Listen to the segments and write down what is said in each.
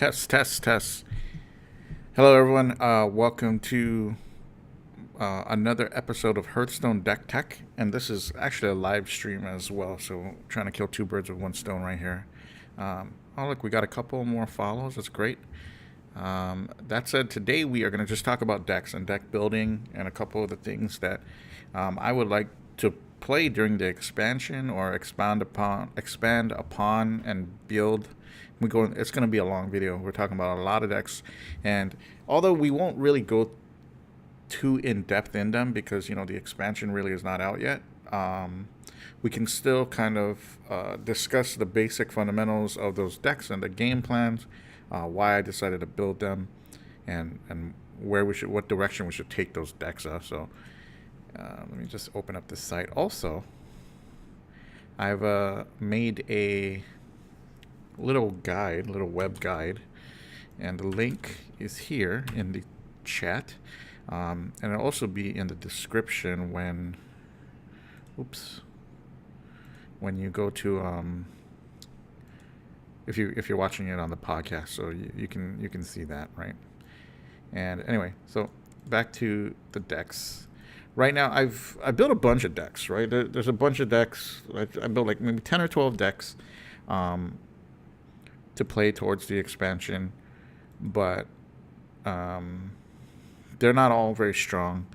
Test. Hello, everyone. Welcome to another episode of Hearthstone Deck Tech, and this is actually a live stream as well. So, trying to kill two birds with one stone right here. Oh, look, we got a couple more follows. That's great. That said, today we are going to just talk about decks and deck building and a couple of the things that I would like to play during the expansion or expand upon and build. It's going to be a long video. We're talking about a lot of decks, and although we won't really go too in depth in them because the expansion really is not out yet, we can still kind of discuss the basic fundamentals of those decks and the game plans, why I decided to build them, and what direction we should take those decks up. So let me just open up this site. Also, I've made a little web guide, and the link is here in the chat, and it'll also be in the description when you go to if you're watching it on the podcast, so you can see that, right? And anyway, so back to the decks. Right now, I built a bunch of decks. Right, there's a bunch of decks. I built like maybe 10 or 12 decks to play towards the expansion, but they're not all very strong.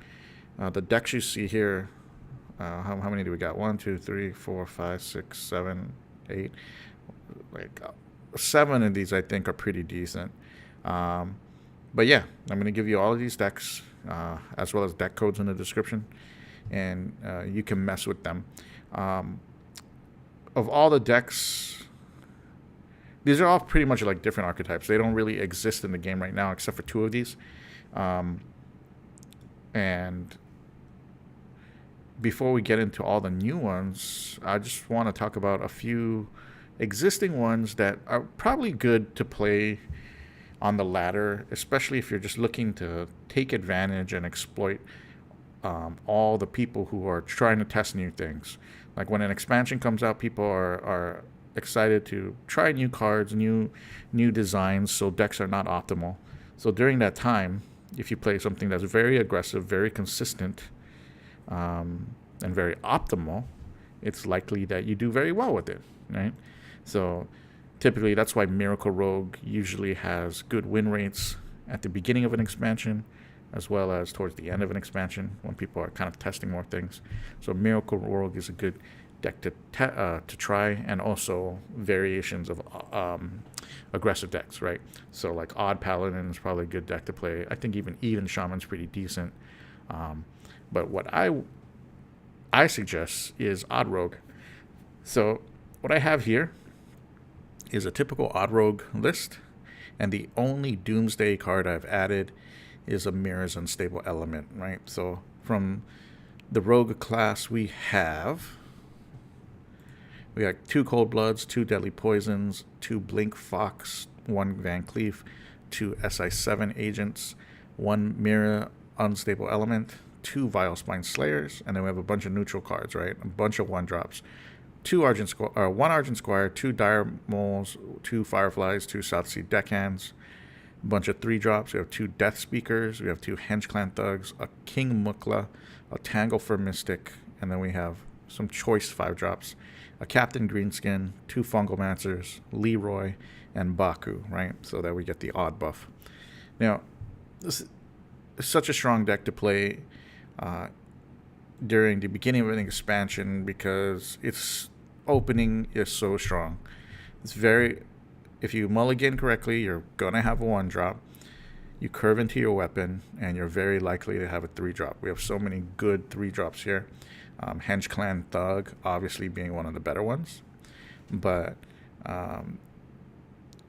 The decks you see here, how many do we got? 1, 2, 3, 4, 5, 6, 7, 8. Like 7 of these I think are pretty decent. But yeah, I'm going to give you all of these decks as well as deck codes in the description, and you can mess with them. Of all the decks, these are all pretty much like different archetypes. They don't really exist in the game right now except for 2 of these. And before we get into all the new ones, I just want to talk about a few existing ones that are probably good to play on the ladder, especially if you're just looking to take advantage and exploit all the people who are trying to test new things. Like when an expansion comes out, people are excited to try new cards, new designs, so decks are not optimal. So during that time, if you play something that's very aggressive, very consistent, and very optimal, it's likely that you do very well with it, right? So typically that's why Miracle Rogue usually has good win rates at the beginning of an expansion as well as towards the end of an expansion when people are kind of testing more things. So Miracle Rogue is a good deck to try, and also variations of aggressive decks, right? So like Odd Paladin is probably a good deck to play. I think even Shaman's pretty decent. But what I suggest is Odd Rogue. So what I have here is a typical Odd Rogue list, and the only Doomsday card I've added is a Mirror's Unstable Element, right? So from the Rogue class we got 2 Cold Bloods, 2 Deadly Poisons, 2 Blink Fox, 1 Van Cleef, 2 SI7 Agents, 1 Mirror Unstable Element, 2 Vile Spine Slayers, and then we have a bunch of neutral cards, right? A bunch of 1-drops. 1 Argent Squire, 2 Dire Moles, 2 Fireflies, 2 South Sea Deckhands, a bunch of 3-drops. We have 2 Death Speakers, we have 2 Henge Clan Thugs, a King Mukla, a Tangle for Mystic, and then we have some choice 5-drops. A Captain Greenskin, 2 Fungalmancers, Leroy, and Baku, right? So that we get the odd buff. Now, this is such a strong deck to play during the beginning of an expansion because its opening is so strong. If you mulligan correctly, you're going to have a 1-drop. You curve into your weapon, and you're very likely to have a 3-drop. We have so many good 3-drops here. Henge Clan Thug obviously being one of the better ones, but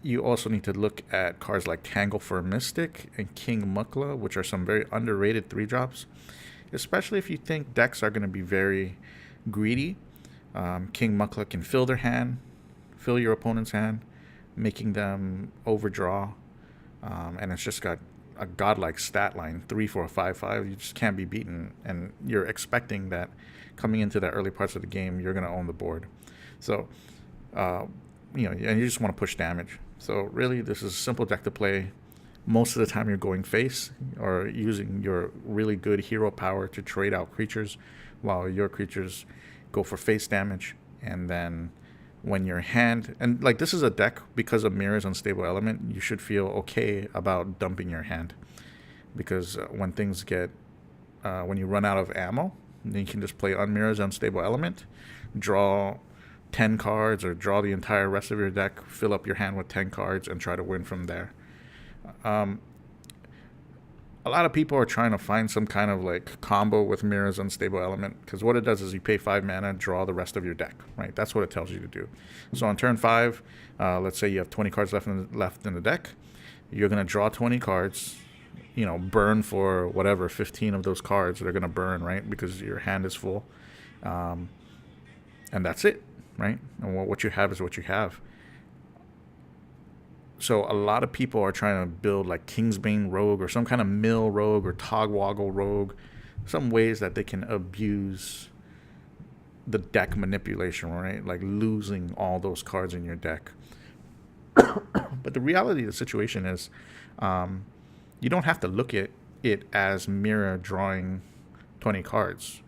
you also need to look at cards like Tangle for Mystic and King Mukla, which are some very underrated 3-drops, especially if you think decks are going to be very greedy. King Mukla can fill your opponent's hand, making them overdraw, and it's just got a godlike stat line, 3, 4, 5, 5. You just can't be beaten, and you're expecting that coming into the early parts of the game, you're going to own the board. So, and you just want to push damage. So really, this is a simple deck to play. Most of the time, you're going face or using your really good hero power to trade out creatures, while your creatures go for face damage. And then when your hand, and like this is a deck because of Mirror's Unstable Element, you should feel okay about dumping your hand, because when things get when you run out of ammo, then you can just play Mirror's Unstable Element, draw 10 cards or draw the entire rest of your deck, fill up your hand with 10 cards, and try to win from there. Um, a lot of people are trying to find some kind of like combo with Mirror's Unstable Element, because what it does is you pay 5 mana, draw the rest of your deck, right? That's what it tells you to do. So on turn 5, let's say you have 20 cards left in the deck, you're going to draw 20 cards, burn for whatever, 15 of those cards they're going to burn, right? Because your hand is full. And that's it, right? And what you have is what you have. So a lot of people are trying to build like Kingsbane Rogue or some kind of Mill Rogue or Togwoggle Rogue, some ways that they can abuse the deck manipulation, right? Like losing all those cards in your deck. But the reality of the situation is, you don't have to look at it as Mirror drawing 20 cards.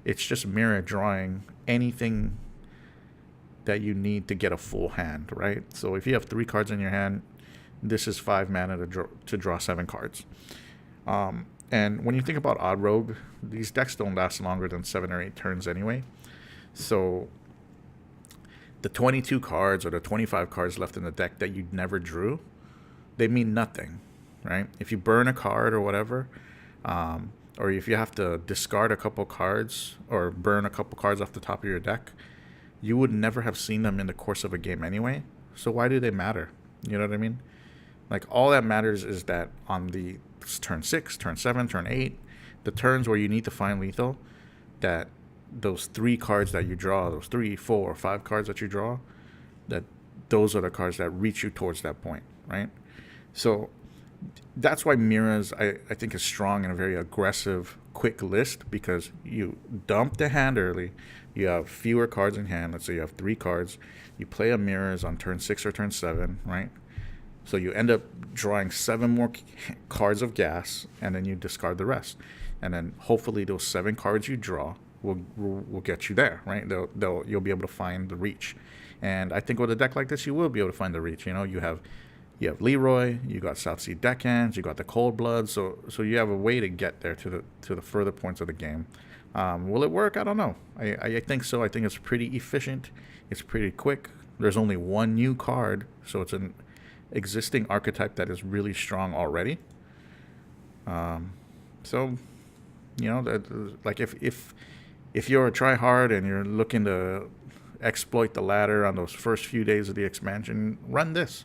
It's just Mirror drawing anything that you need to get a full hand, right? So if you have 3 cards in your hand, this is 5 mana to draw 7 cards. And when you think about Odd Rogue, these decks don't last longer than 7 or 8 turns anyway. So the 22 cards or the 25 cards left in the deck that you never drew, they mean nothing, right? If you burn a card or whatever, or if you have to discard a couple cards or burn a couple cards off the top of your deck, you would never have seen them in the course of a game anyway. So why do they matter? You know what I mean? Like, all that matters is that on the turn 6, turn 7, turn 8, the turns where you need to find lethal, that those 3 cards that you draw, those 3, 4, 5 cards that you draw, that those are the cards that reach you towards that point, right? So that's why Mira's, I think, is strong in a very aggressive, quick list, because you dump the hand early, you have fewer cards in hand. Let's say you have 3 cards, you play a Mirrors on turn 6 or turn 7, right? So you end up drawing 7 more cards of gas, and then you discard the rest, and then hopefully those 7 cards you draw will get you there, right? You'll be able to find the reach, and I think with a deck like this, you will be able to find the reach. You have Leroy, you got Southsea Deckhands, you got the Cold Blood, so you have a way to get there to the further points of the game. Will it work? I don't know. I think so. I think it's pretty efficient. It's pretty quick. There's only 1 new card, so it's an existing archetype that is really strong already. So, like if you're a try-hard and you're looking to exploit the ladder on those first few days of the expansion, run this.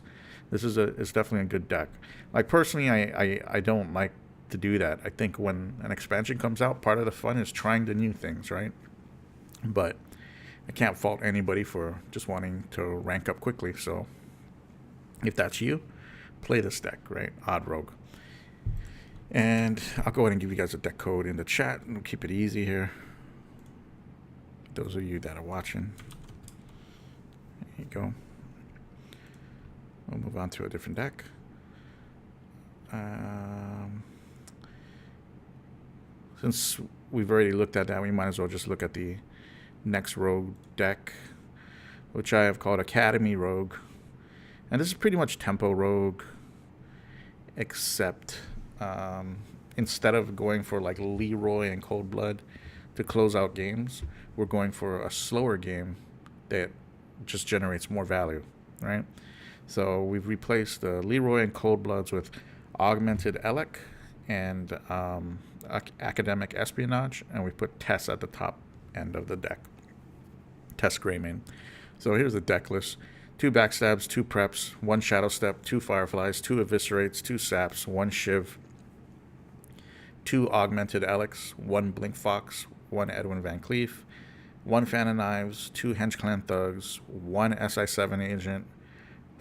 It's definitely a good deck. Like, personally, I don't like to do that. I think when an expansion comes out, part of the fun is trying the new things, right? But I can't fault anybody for just wanting to rank up quickly. So if that's you, play this deck, right? Odd Rogue. And I'll go ahead and give you guys a deck code in the chat, and we'll keep it easy here. Those of you that are watching, there you go. We'll move on to a different deck. Since we've already looked at that, we might as well just look at the next Rogue deck, which I have called Academy Rogue. And this is pretty much Tempo Rogue, except instead of going for like Leroy and Cold Blood to close out games, we're going for a slower game that just generates more value, right? So we've replaced the Leroy and Cold Bloods with Augmented Elec and Academic Espionage, and we put Tess at the top end of the deck. Tess Greymane. So here's the deck list. 2 Backstabs, 2 Preps, 1 Shadow Step, 2 Fireflies, 2 Eviscerates, 2 Saps, 1 Shiv, 2 Augmented Alex, 1 Blink Fox, 1 Edwin Van Cleef, 1 Fan of Knives, 2 Henge Clan Thugs, 1 SI7 Agent,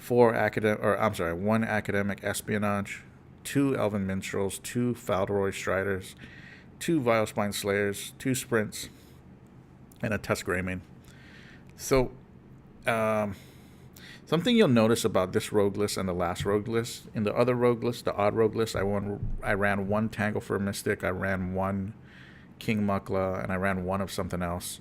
1 Academic Espionage, 2 Elven Minstrels, 2 Faldroy Striders, 2 Vilespine Slayers, 2 Sprints, and a Tess Greymane. So Something you'll notice about this rogue list and the last rogue list, in the other rogue list, the odd rogue list, I ran one Tangle for a Mystic, I ran one King Mukla, and I ran one of something else.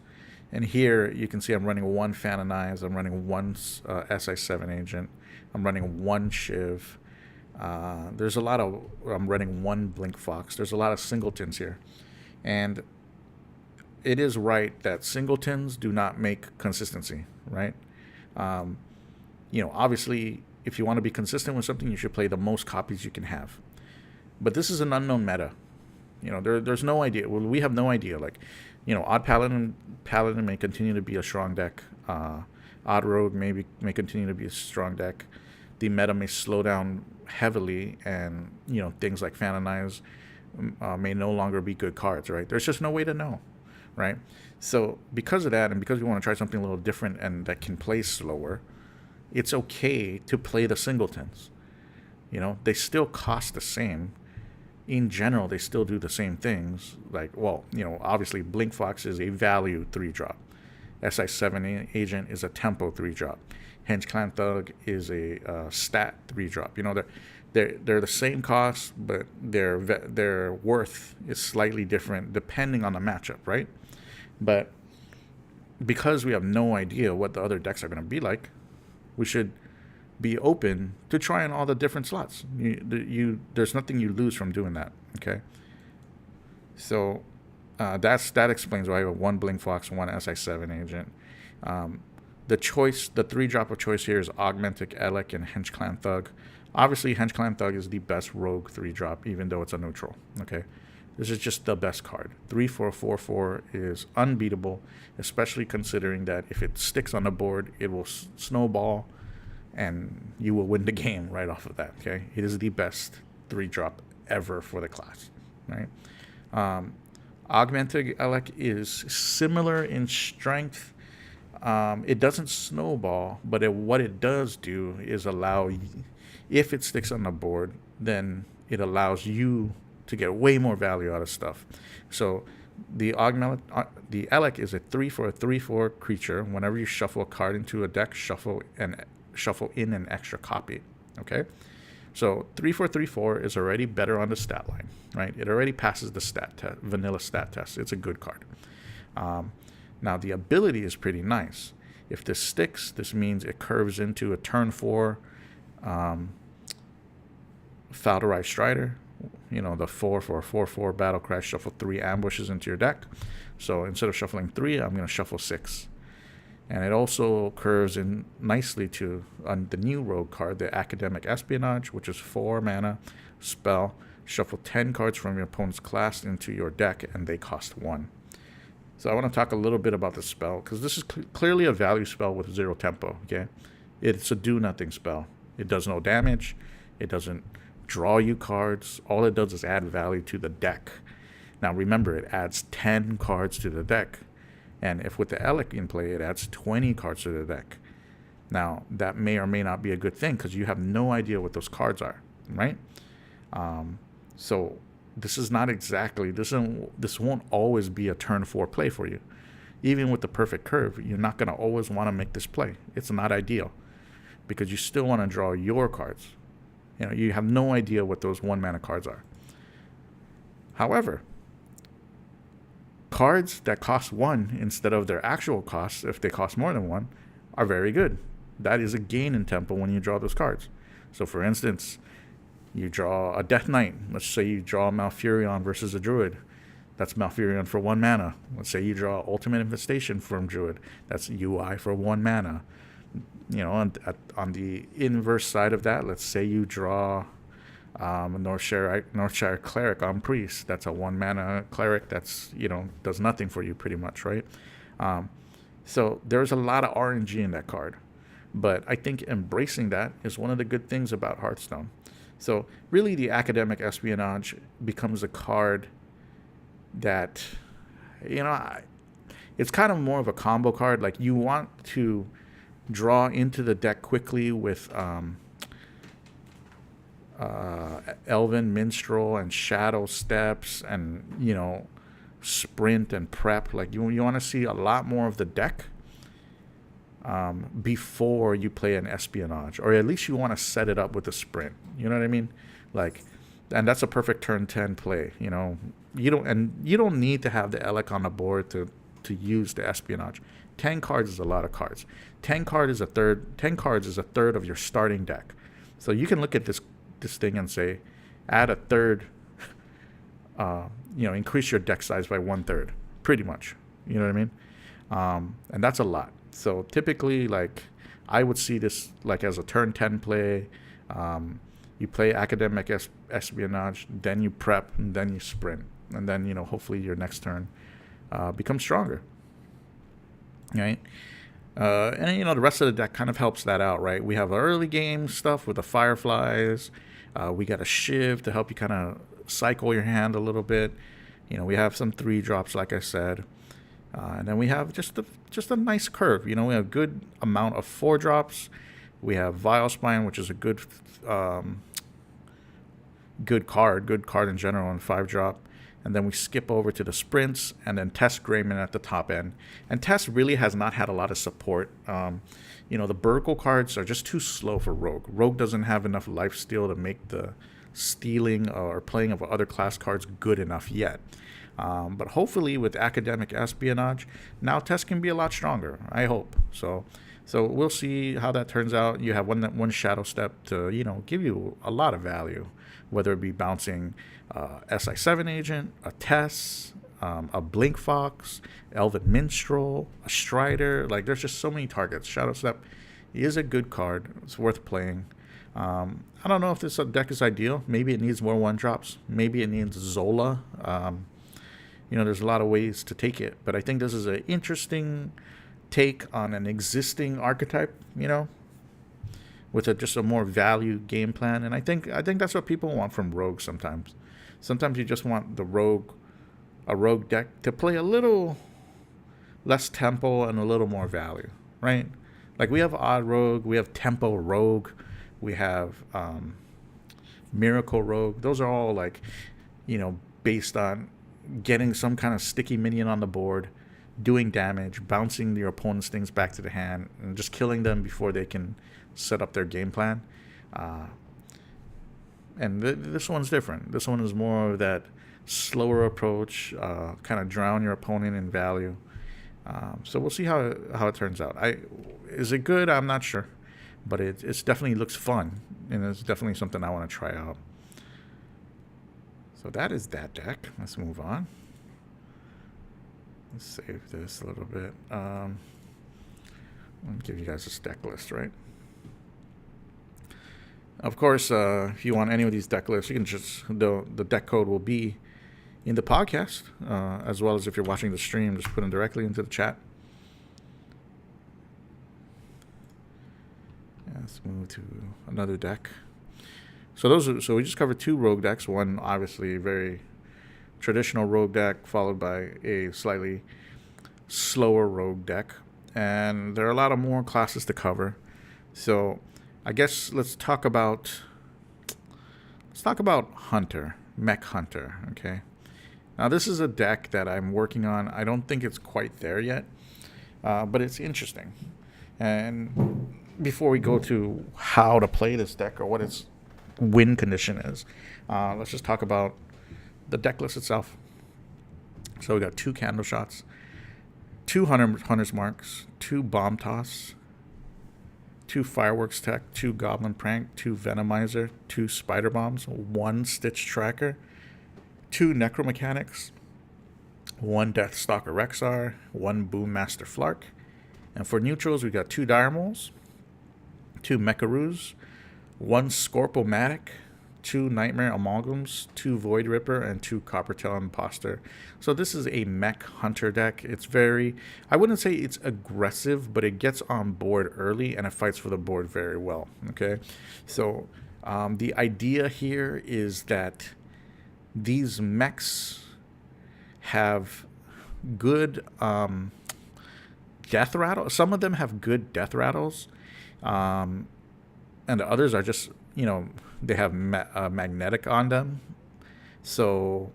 And here you can see I'm running one Fan and Eyes, I'm running one SI7 agent, I'm running one Shiv. I'm running one Blink Fox. There's a lot of singletons here. And it is right that singletons do not make consistency, right? Obviously, if you want to be consistent with something, you should play the most copies you can have. But this is an unknown meta. There's no idea. Well, we have no idea. Odd Paladin may continue to be a strong deck. Odd Rogue may continue to be a strong deck. The meta may slow down heavily, and things like Fan and Eyes may no longer be good cards, right? There's just no way to know, right? So because of that, and because we want to try something a little different and that can play slower, it's okay to play the singletons. They still cost the same. In general, they still do the same things. Obviously, Blink Fox is a value 3-drop. SI7 agent is a tempo 3-drop. Henge Clan Thug is a stat 3-drop. They're the same cost, but their worth is slightly different depending on the matchup, right? But because we have no idea what the other decks are going to be like, we should be open to trying all the different slots. There's nothing you lose from doing that. Okay. So that explains why I have one Blink Fox, one SI7 agent. The 3-drop of choice here is Augmentic Elec and Henge Clan Thug. Obviously, Henge Clan Thug is the best rogue 3-drop, even though it's a neutral. Okay. This is just the best card. 3/4/4/4 is unbeatable, especially considering that if it sticks on the board, it will snowball, and you will win the game right off of that. Okay, it is the best 3-drop ever for the class. Right. Augmented Elec is similar in strength. It doesn't snowball, but what it does do is allow, if it sticks on the board, then it allows you to get way more value out of stuff. So the Elec is a 3/4/3/4 creature. Whenever you shuffle a card into a deck, shuffle in an extra copy. Okay, so 3/4/3/4 is already better on the stat line, right? It already passes the vanilla stat test. It's a good card. Now the ability is pretty nice. If this sticks, this means it curves into a turn 4 Falderai Strider. The 4/4/4/4 Battle Cry, shuffle 3 ambushes into your deck. So instead of shuffling 3, I'm going to shuffle 6. And it also curves in nicely to the new rogue card, the Academic Espionage, which is 4 mana spell. Shuffle 10 cards from your opponent's class into your deck, and they cost 1. So I want to talk a little bit about the spell, because this is clearly a value spell with 0 tempo. Okay, it's a do-nothing spell. It does no damage. It doesn't draw you cards. All it does is add value to the deck. Now remember, it adds 10 cards to the deck. And if with the Elec in play, it adds 20 cards to the deck. Now, that may or may not be a good thing, because you have no idea what those cards are, right? So this is not exactly, this won't always be a turn 4 play for you. Even with the perfect curve, you're not going to always want to make this play. It's not ideal, because you still want to draw your cards. You have no idea what those 1 mana cards are. However, cards that cost 1 instead of their actual costs, if they cost more than 1, are very good. That is a gain in tempo when you draw those cards. So for instance, you draw a Death Knight. Let's say you draw Malfurion versus a Druid. That's Malfurion for 1 mana. Let's say you draw Ultimate Infestation from Druid. That's UI for 1 mana. On the inverse side of that, let's say you draw Northshire Cleric on Priest. That's a 1 mana cleric that's, does nothing for you pretty much, right? So there's a lot of RNG in that card. But I think embracing that is one of the good things about Hearthstone. So really the Academic Espionage becomes a card that, it's kind of more of a combo card. Like, you want to draw into the deck quickly with Elven Minstrel and Shadow Steps and, Sprint and Prep. Like, you want to see a lot more of the deck before you play an espionage, or at least you want to set it up with a sprint. You know what I mean? Like, and that's a perfect turn 10 play. You don't need to have the Elec on the board to use the espionage. 10 cards is a lot of cards. 10 cards is a third of your starting deck. So you can look at this thing and say, add a third. Increase your deck size by 1/3, pretty much. You know what I mean? And that's a lot. So typically, like, I would see this like as a turn 10 play. You play academic espionage, then you prep, and then you sprint, and then hopefully your next turn becomes stronger, right? And the rest of the deck kind of helps that out, right? We have early game stuff with the fireflies. We got a shiv to help you kind of cycle your hand a little bit. We have some 3-drops, like I said, and then we have just a nice curve. We have a good amount of 4-drops. We have Vile Spine, which is a good card in general, and 5-drop. And then we skip over to the sprints, and then Test Grayman at the top end. And Test really has not had a lot of support. The Burkle cards are just too slow for Rogue. Rogue doesn't have enough lifesteal to make the stealing or playing of other class cards good enough yet. But hopefully with academic espionage, now Test can be a lot stronger. I hope. So we'll see how that turns out. You have one Shadow Step to give you a lot of value, whether it be bouncing SI7 agent, a Tess, a Blink Fox, Elven Minstrel, a Strider. Like, there's just so many targets. Shadow Step is a good card. It's worth playing. I don't know if this deck is ideal. Maybe it needs more 1-drops. Maybe it needs Zola. There's a lot of ways to take it, but I think this is an interesting take on an existing archetype, with just a more value game plan. And I think that's what people want from Rogue sometimes. Sometimes you just want a Rogue deck to play a little less tempo and a little more value, right? Like, we have Odd Rogue, we have Tempo Rogue, we have Miracle Rogue. Those are all based on getting some kind of sticky minion on the board, doing damage, bouncing your opponent's things back to the hand, and just killing them before they can set up their game plan. And this one's different. This one is more of that slower approach, kind of drown your opponent in value. So we'll see how it turns out. Is it good? I'm not sure, but it's definitely looks fun, and it's definitely something I want to try out. So that is that deck. Let's move on. Let's save this a little bit. I'll give you guys this deck list, right? Of course, if you want any of these deck lists, you can just the deck code will be in the podcast, as well as if you're watching the stream, just put them directly into the chat. Yeah, let's move to another deck. So we just covered 2 Rogue decks. One obviously very traditional Rogue deck, followed by a slightly slower Rogue deck, and there are a lot of more classes to cover. So I guess let's talk about Hunter, Mech Hunter. Okay. Now this is a deck that I'm working on. I don't think it's quite there yet, but it's interesting. And before we go to how to play this deck or what its win condition is, let's just talk about the deck list itself. So we got 2 Candle Shots, 2 Hunter's Marks, 2 Bomb Toss, 2 Fireworks Tech, 2 Goblin Prank, 2 Venomizer, 2 Spider Bombs, 1 Stitch Tracker, 2 Necromechanics, 1 Deathstalker Rexar, 1 Boommaster Flark. And for neutrals, we got 2 Dire Moles, 2 Mecharoos, 1 Scorpomatic, 2 Nightmare Amalgams, 2 Void Ripper, and 2 Coppertail Imposter. So this is a Mech Hunter deck. It's I wouldn't say it's aggressive, but it gets on board early and it fights for the board very well. Okay, so the idea here is that these mechs have good death rattle. Some of them have good death rattles, and the others are just they have magnetic on them. So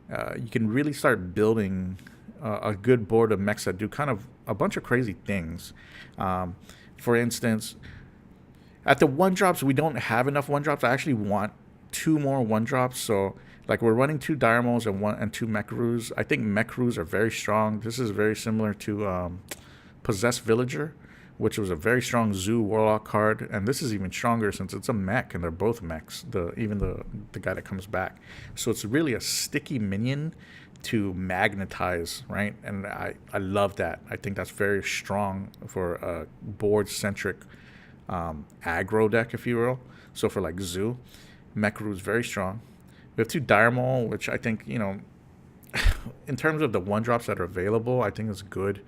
you can really start building a good board of mechs that do kind of a bunch of crazy things. Um, for instance, at the one drops, we don't have enough one drops. I actually want two more one drops. So like we're running two Dynamos and two Mecharus. I think Mecharus are very strong. This is very similar to Possessed Villager, which was a very strong Zoo Warlock card, and this is even stronger since it's a mech and they're both mechs. The guy that comes back, so it's really a sticky minion to magnetize, right? And I love that. I think that's very strong for a board centric aggro deck, if you will. So for like Zoo, Mechru is very strong. We have two Diarmol, which I think, in terms of the one drops that are available, I think it's good.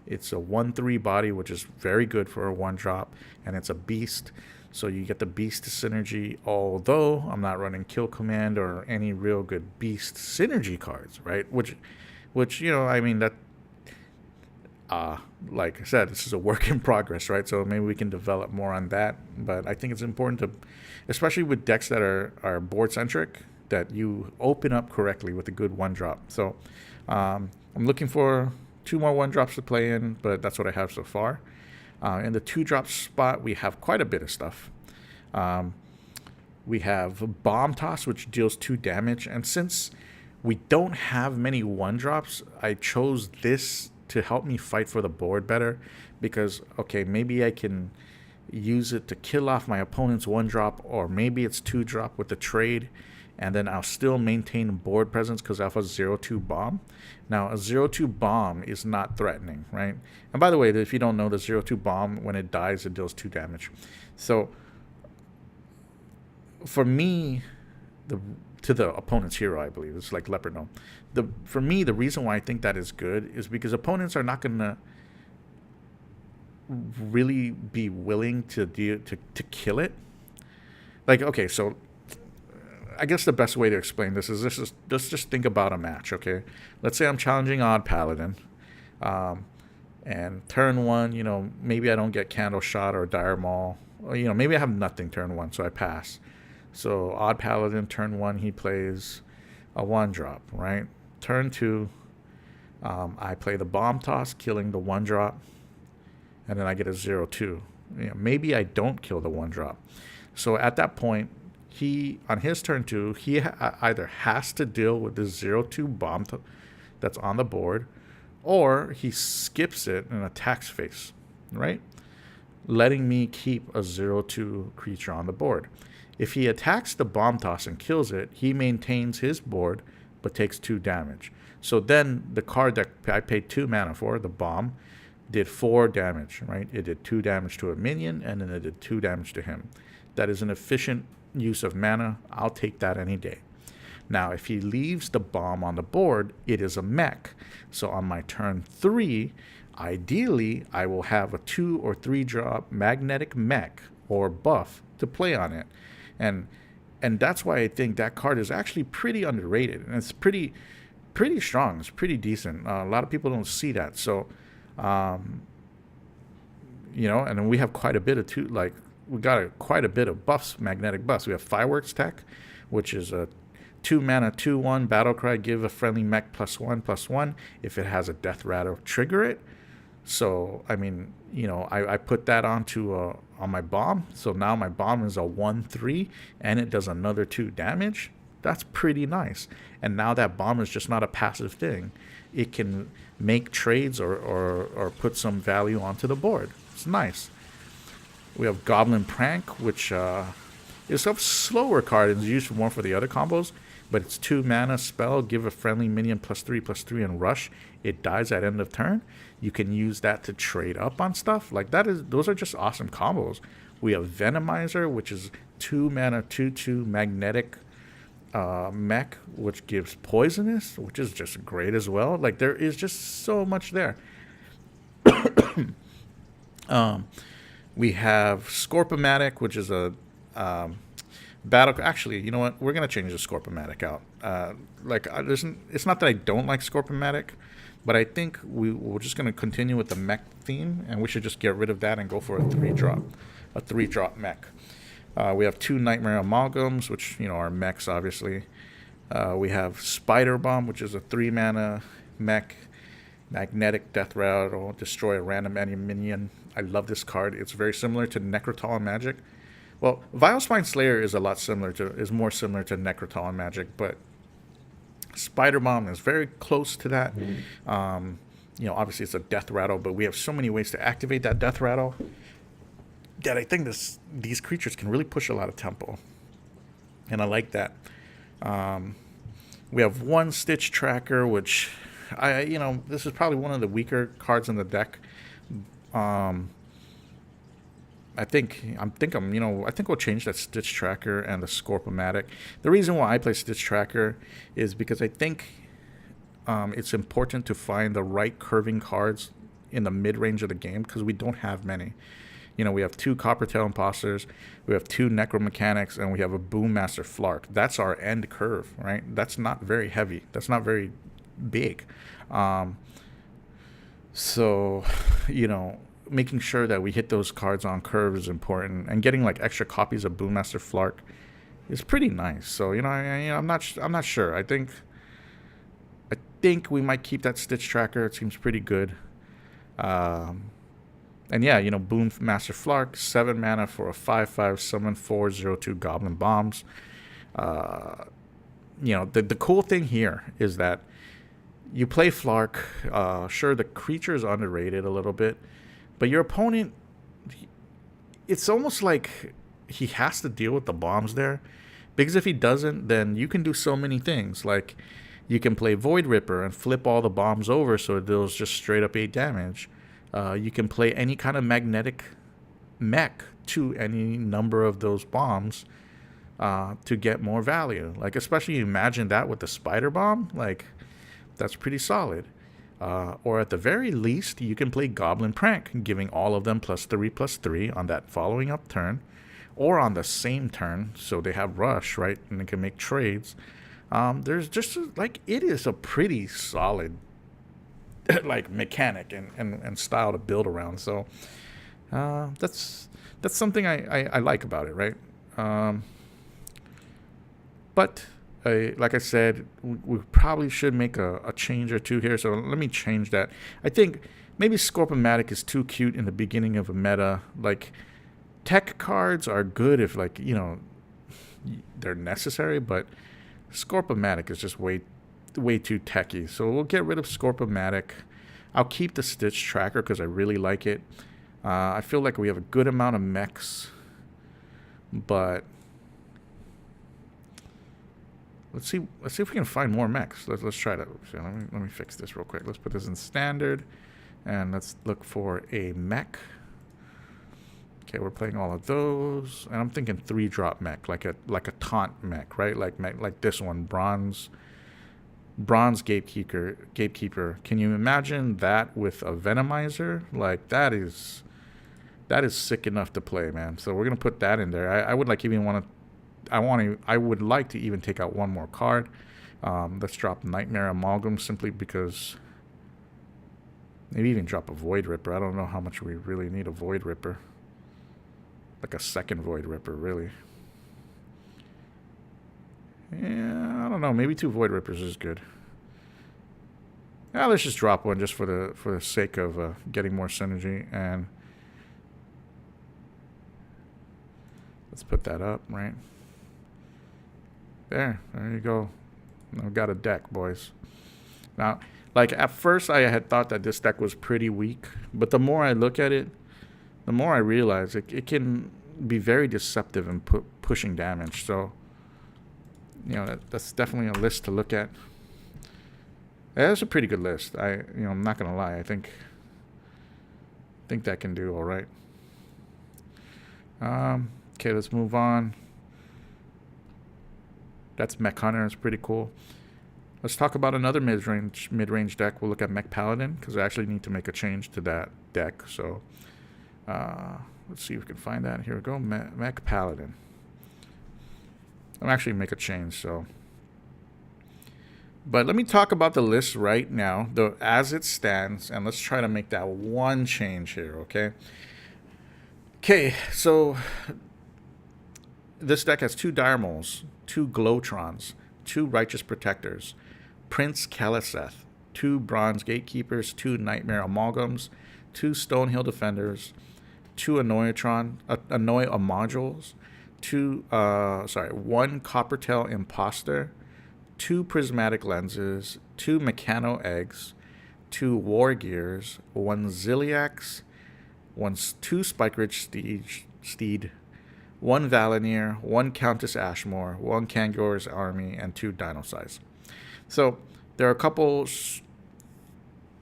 It's a 1/3 body, which is very good for a one drop, and it's a beast. So you get the beast synergy, although I'm not running Kill Command or any real good beast synergy cards, right? Which I mean, that like I said, this is a work in progress, right? So maybe we can develop more on that. But I think it's important to, especially with decks that are board centric, that you open up correctly with a good one drop. So I'm looking for two more one drops to play in, but that's what I have so far. In the two drop spot, we have quite a bit of stuff. We have Bomb Toss, which deals 2 damage. And since we don't have many one drops, I chose this to help me fight for the board better. Because, okay, maybe I can use it to kill off my opponent's one drop, or maybe it's 2 drop with the trade, and then I'll still maintain board presence because I have a 0/2 bomb. Now, a 0/2 bomb is not threatening, right? And by the way, if you don't know, the 0/2 bomb, when it dies, it deals 2 damage. So, for me, to the opponent's hero, I believe, it's like Leopard Gnome. For me, the reason why I think that is good is because opponents are not going to really be willing to kill it. Like, okay, so I guess the best way to explain this is let's just think about a match, okay? Let's say I'm challenging Odd Paladin, and turn 1, maybe I don't get Candle Shot or Dire Maul, or, maybe I have nothing turn 1, so I pass. So Odd Paladin, turn 1, he plays a 1-drop, right? Turn 2, I play the Bomb Toss, killing the 1-drop, and then I get a 0/2. Maybe I don't kill the 1-drop. So at that point, he, on his turn 2, he either has to deal with this 0/2 bomb that's on the board, or he skips it and attacks face, right? Letting me keep a 0/2 creature on the board. If he attacks the Bomb Toss and kills it, he maintains his board but takes 2 damage. So then the card that I paid 2 mana for, the bomb, did 4 damage, right? It did 2 damage to a minion, and then it did 2 damage to him. That is an efficient use of mana. I'll take that any day. Now, if he leaves the bomb on the board, it is a mech. So on my turn 3, ideally, I will have a 2 or 3 drop magnetic mech or buff to play on it. And that's why I think that card is actually pretty underrated, and it's pretty strong. It's pretty decent. A lot of people don't see that. So, and then we have quite a bit of we got quite a bit of buffs, magnetic buffs. We have Fireworks Tech, which is a 2 mana 2/1 Battlecry. Give a friendly mech +1/+1. If it has a death rattle, trigger it. So I mean, I put that onto on my bomb. So now my bomb is a 1/3, and it does another 2 damage. That's pretty nice. And now that bomb is just not a passive thing. It can make trades or put some value onto the board. It's nice. We have Goblin Prank, which is a slower card and is used more for the other combos, but it's 2 mana spell. Give a friendly minion +3/+3 and rush. It dies at end of turn. You can use that to trade up on stuff. Like those are just awesome combos. We have Venomizer, which is 2 mana 2/2 magnetic mech, which gives poisonous, which is just great as well. Like there is just so much there. We have Scorpomatic, which is a battle. Actually, you know what? We're gonna change the Scorpomatic out. It's not that I don't like Scorpomatic, but I think we're just gonna continue with the mech theme, and we should just get rid of that and go for a 3-drop mech. We have 2 Nightmare Amalgams, which are mechs, obviously. We have Spider Bomb, which is a 3 mana mech. Magnetic Death Rattle, destroy a random enemy minion. I love this card. It's very similar to Necrotal in Magic. Well, Vilespine Slayer is more similar to Necrotal in Magic, but Spider Bomb is very close to that. Obviously it's a Death Rattle, but we have so many ways to activate that Death Rattle that I think these creatures can really push a lot of tempo, and I like that. We have one Stitch Tracker, which this is probably one of the weaker cards in the deck. I think we'll change that Stitch Tracker and the Scorpomatic. The reason why I play Stitch Tracker is because I think it's important to find the right curving cards in the mid-range of the game, because we don't have many. We have 2 Coppertail Imposters, we have 2 Necromechanics, and we have a Boommaster Flark. That's our end curve, right? That's not very heavy. That's not very big. So, making sure that we hit those cards on curve is important, and getting like extra copies of Boommaster Flark is pretty nice. So, I'm not sure. I think we might keep that Stitch Tracker. It seems pretty good. And yeah, Boommaster Flark, 7 mana for a 5/5 summon 4/02 Goblin Bombs. The cool thing here is that you play Flark. Sure, the creature is underrated a little bit, but your opponent, it's almost like he has to deal with the bombs there, because if he doesn't, then you can do so many things. Like, you can play Void Ripper and flip all the bombs over so it deals just straight up 8 damage. You can play any kind of magnetic mech to any number of those bombs to get more value. Like, especially imagine that with the Spider Bomb. Like, that's pretty solid. Or at the very least, you can play Goblin Prank, giving all of them +3/+3 on that following up turn, or on the same turn, so they have rush, right, and they can make trades. There's just it is a pretty solid like mechanic and style to build around. So that's something I like about it, right? But like I said, we probably should make a change or two here. So let me change that. I think maybe Scorpomatic is too cute in the beginning of a meta. Like, tech cards are good if they're necessary, but Scorpomatic is just way too techy. So we'll get rid of Scorpomatic. I'll keep the Stitch Tracker because I really like it. I feel like we have a good amount of mechs, but let's see if we can find more mechs. Let's try to. So let me fix this real quick. Let's put this in standard, and let's look for a mech. Okay, we're playing all of those, and I'm thinking 3-drop mech, like a taunt mech, right? Like this one, bronze gatekeeper. Can you imagine that with a Venomizer? Like, that is sick enough to play, man. So we're gonna put that in there. I would like to even take out one more card. Let's drop Nightmare Amalgam, simply because. Maybe even drop a Void Ripper. I don't know how much we really need a Void Ripper. Like a second Void Ripper, really. Yeah, I don't know. Maybe 2 Void Rippers is good. Yeah, let's just drop one just for the sake of getting more synergy. And let's put that up, right? There you go. I've got a deck, boys. Now, like, at first I had thought that this deck was pretty weak, but the more I look at it, the more I realize it can be very deceptive in pushing damage. So, that's definitely a list to look at. That's a pretty good list. I'm not gonna lie. I think that can do all right. Okay, let's move on. That's Mech Hunter. It's pretty cool. Let's talk about another mid-range deck. We'll look at Mech Paladin, because I actually need to make a change to that deck. So let's see if we can find that. Here we go, Mech Paladin. I'm actually make a change, so. But let me talk about the list right now, as it stands, and let's try to make that one change here, okay? Okay, so this deck has 2 Dire Moles, 2 Glowtrons, 2 Righteous Protectors, Prince Kaliseth, 2 Bronze Gatekeepers, 2 Nightmare Amalgams, 2 Stonehill Defenders, 2 Annoy Modules, 1 Coppertail Imposter, 2 Prismatic Lenses, 2 Mechano Eggs, 2 War Gears, 1 Ziliax, 2 Spike Ridge Steed, 1 Valenier, 1 Countess Ashmore, 1 Kangor's Army, and 2 Dino Size. So there are a couple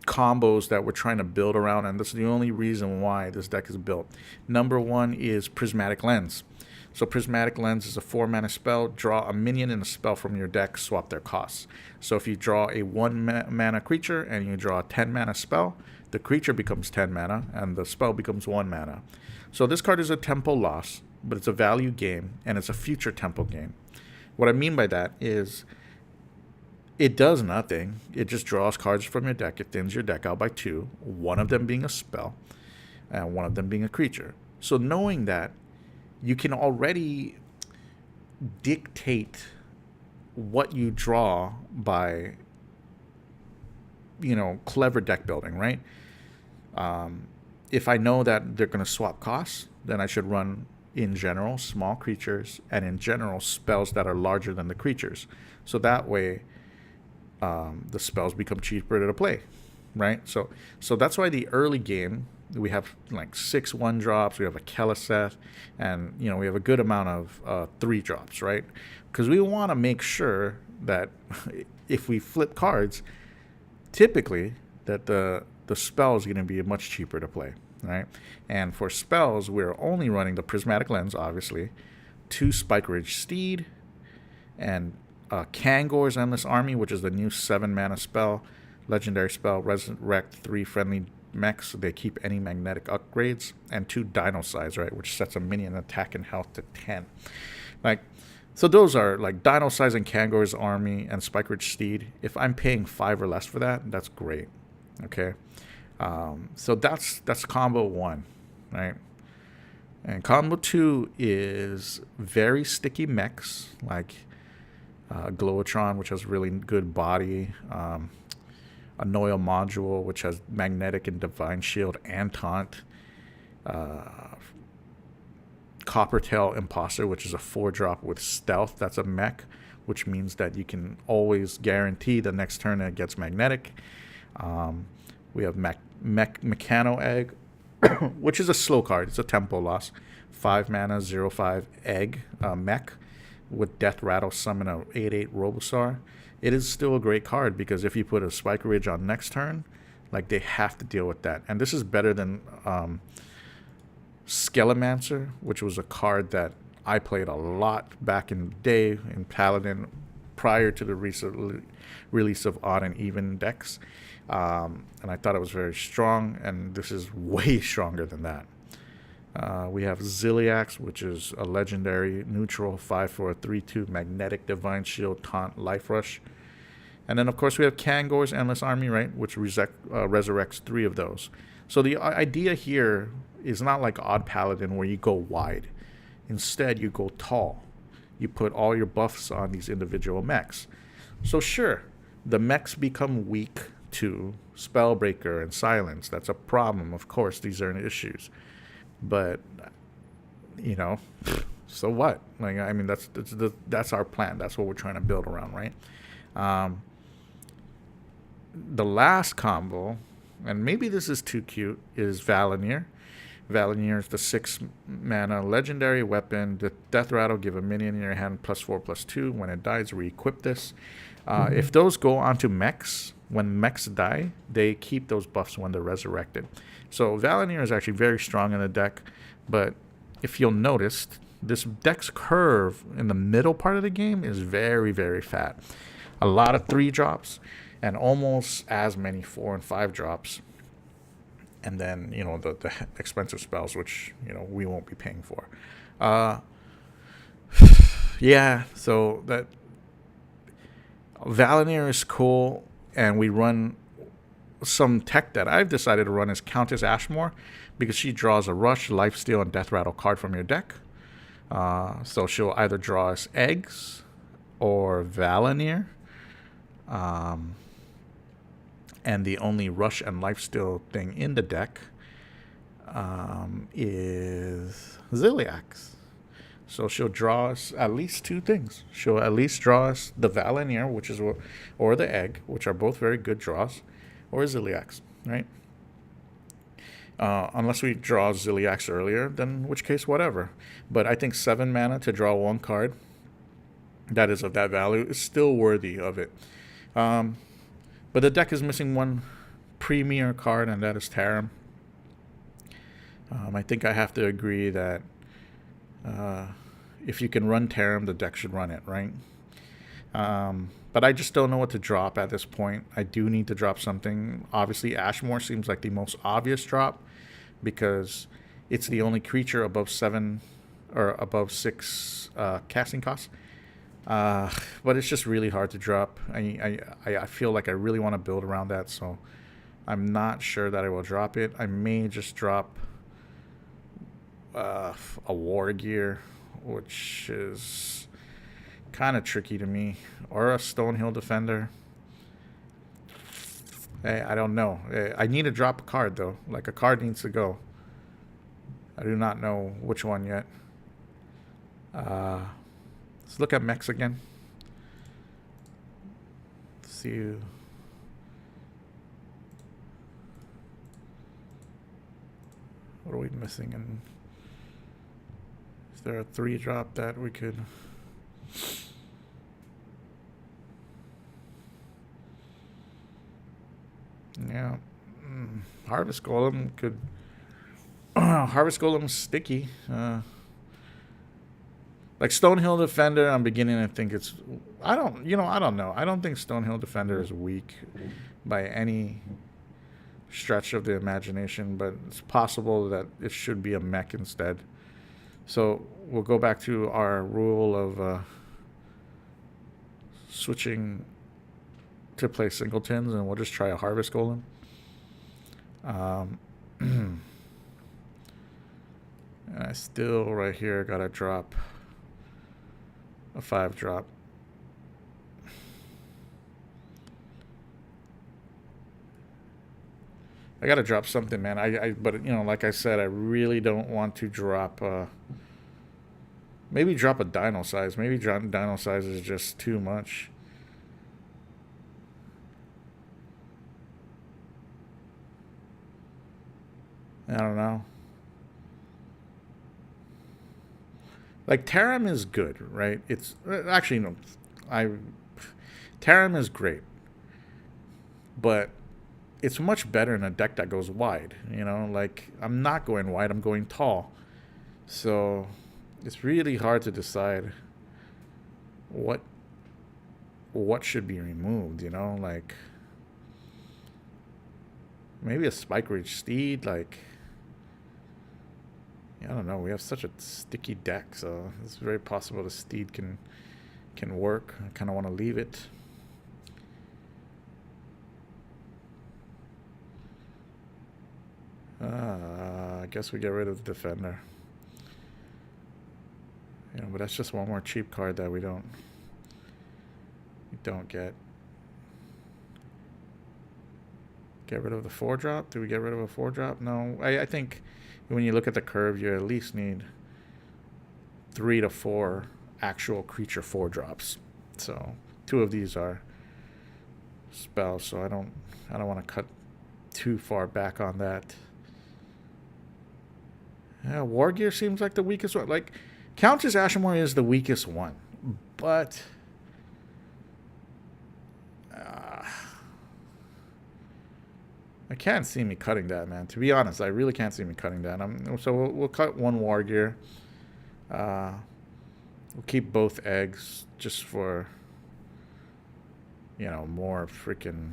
combos that we're trying to build around, and this is the only reason why this deck is built. Number 1 is Prismatic Lens. So Prismatic Lens is a 4-mana spell. Draw a minion and a spell from your deck, swap their costs. So if you draw a 1-mana creature and you draw a 10-mana spell, the creature becomes 10 mana and the spell becomes 1 mana. So this card is a tempo loss, but it's a value game and it's a future tempo game. What I mean by that is it does nothing. It just draws cards from your deck. It thins your deck out by 2, one of them being a spell and one of them being a creature. So knowing that, you can already dictate what you draw by, clever deck building, right? If I know that they're going to swap costs, then I should run, in general, small creatures, and in general, spells that are larger than the creatures. So that way, the spells become cheaper to play, right? So that's why the early game, we have like 6 1-drops, we have a Keleseth, and we have a good amount of 3-drops, right? Because we want to make sure that if we flip cards, typically that the spell is going to be much cheaper to play, right? And for spells, we're only running the Prismatic Lens, obviously, 2 Spike Ridge Steed, and Kangor's Endless Army, which is the new 7-mana spell, legendary spell, resurrect 3 friendly mechs. They keep any magnetic upgrades, and 2 Dino Size, right, which sets a minion attack and health to 10. So those are like Dino Size and Kangor's Army and Spike Ridge Steed. If I'm paying 5 or less for that, that's great. Okay, so that's combo 1, right? And combo 2 is very sticky mechs like Glowatron, which has really good body. Annoy Module, which has Magnetic and Divine Shield and Taunt. Coppertail Imposter, which is a 4-drop with Stealth. That's a mech, which means that you can always guarantee the next turn it gets Magnetic. We have Mechano Egg, which is a slow card. It's a tempo loss. 5 mana, 0/5 egg mech with Death Rattle, summon a 8/8 Robosaur. It is still a great card because if you put a Spike Ridge on next turn, like they have to deal with that. And this is better than Skelemancer, which was a card that I played a lot back in the day in Paladin prior to the recent release of Odd and Even decks. And I thought it was very strong, and this is way stronger than that. We have Ziliax, which is a legendary neutral 5/4 3/2 magnetic divine shield taunt life rush. And then of course we have Kangor's Endless Army, right, which resurrects 3 of those. So the idea here is not like Odd Paladin where you go wide. Instead, you go tall. You put all your buffs on these individual mechs. So sure, the mechs become weak to Spellbreaker and Silence. That's a problem. Of course, these are issues. But so what? Like, I mean, that's our plan. That's what we're trying to build around, right? The last combo, and maybe this is too cute, is Valenier. Valenier is the 6-mana legendary weapon. The Death Rattle, give a minion in your hand +4/+2. When it dies, re-equip this. If those go onto mechs, when mechs die, they keep those buffs when they're resurrected. So Valenier is actually very strong in the deck, but if you'll notice, this deck's curve in the middle part of the game is very, very fat. A lot of 3-drops and almost as many 4 and 5-drops. And then, the expensive spells, which, we won't be paying for. Yeah, so that Valenier is cool, and we run some tech that I've decided to run is Countess Ashmore, because she draws a Rush, Lifesteal, and Death Rattle card from your deck. So she'll either draw us Eggs or Valenier. And the only rush and lifesteal thing in the deck is Ziliax. So she'll draw us at least two things. She'll at least draw us the Valenier, which is or the Egg, which are both very good draws, or Ziliax, right? Unless we draw Ziliax earlier, then in which case, whatever. But I think 7 mana to draw one card that is of that value is still worthy of it. But the deck is missing one premier card, and that is Taram. I think I have to agree that if you can run Taram, the deck should run it, right? But I just don't know what to drop at this point. I do need to drop something. Obviously, Ashmore seems like the most obvious drop because it's the only creature above 7 or above 6 casting costs. But it's just really hard to drop. I feel like I really want to build around that, so I'm not sure that I will drop it. I may just drop a War Gear, which is kind of tricky to me, or a Stonehill Defender. I don't know. I need to drop a card, though. Like, a card needs to go. I do not know which one yet. Let's look at mechs again. Let's see. What are we missing? And is there a 3-drop that we could... Yeah. Harvest Golem could... Harvest Golem's sticky. Like Stonehill Defender, I'm beginning to think it's... I don't know. I don't think Stonehill Defender is weak by any stretch of the imagination, but it's possible that it should be a mech instead. So we'll go back to our rule of switching to play singletons, and we'll just try a Harvest Golem. And I still, right here, gotta drop a 5-drop. I gotta drop something, man. But like I said, I really don't want to drop. Maybe drop a Dino Size. Maybe Dino Size is just too much. I don't know. Like, Taram is good, right? It's actually no. Taram is great, but it's much better in a deck that goes wide. Like, I'm not going wide. I'm going tall. So it's really hard to decide what should be removed. Like maybe a Spike Ridge Steed. Like, I don't know. We have such a sticky deck, so it's very possible the Steed can work. I kind of want to leave it. I guess we get rid of the Defender. But that's just one more cheap card that we don't get. Get rid of the 4-drop? Do we get rid of a 4-drop? No. I think when you look at the curve, you at least need 3 to 4 actual creature 4-drops. So 2 of these are spells, so I don't want to cut too far back on that. Yeah, War Gear seems like the weakest one. Like, Countess Ashmore is the weakest one, but I can't see me cutting that, man. To be honest, I really can't see me cutting that. So we'll cut one War Gear. We'll keep both eggs just for, more freaking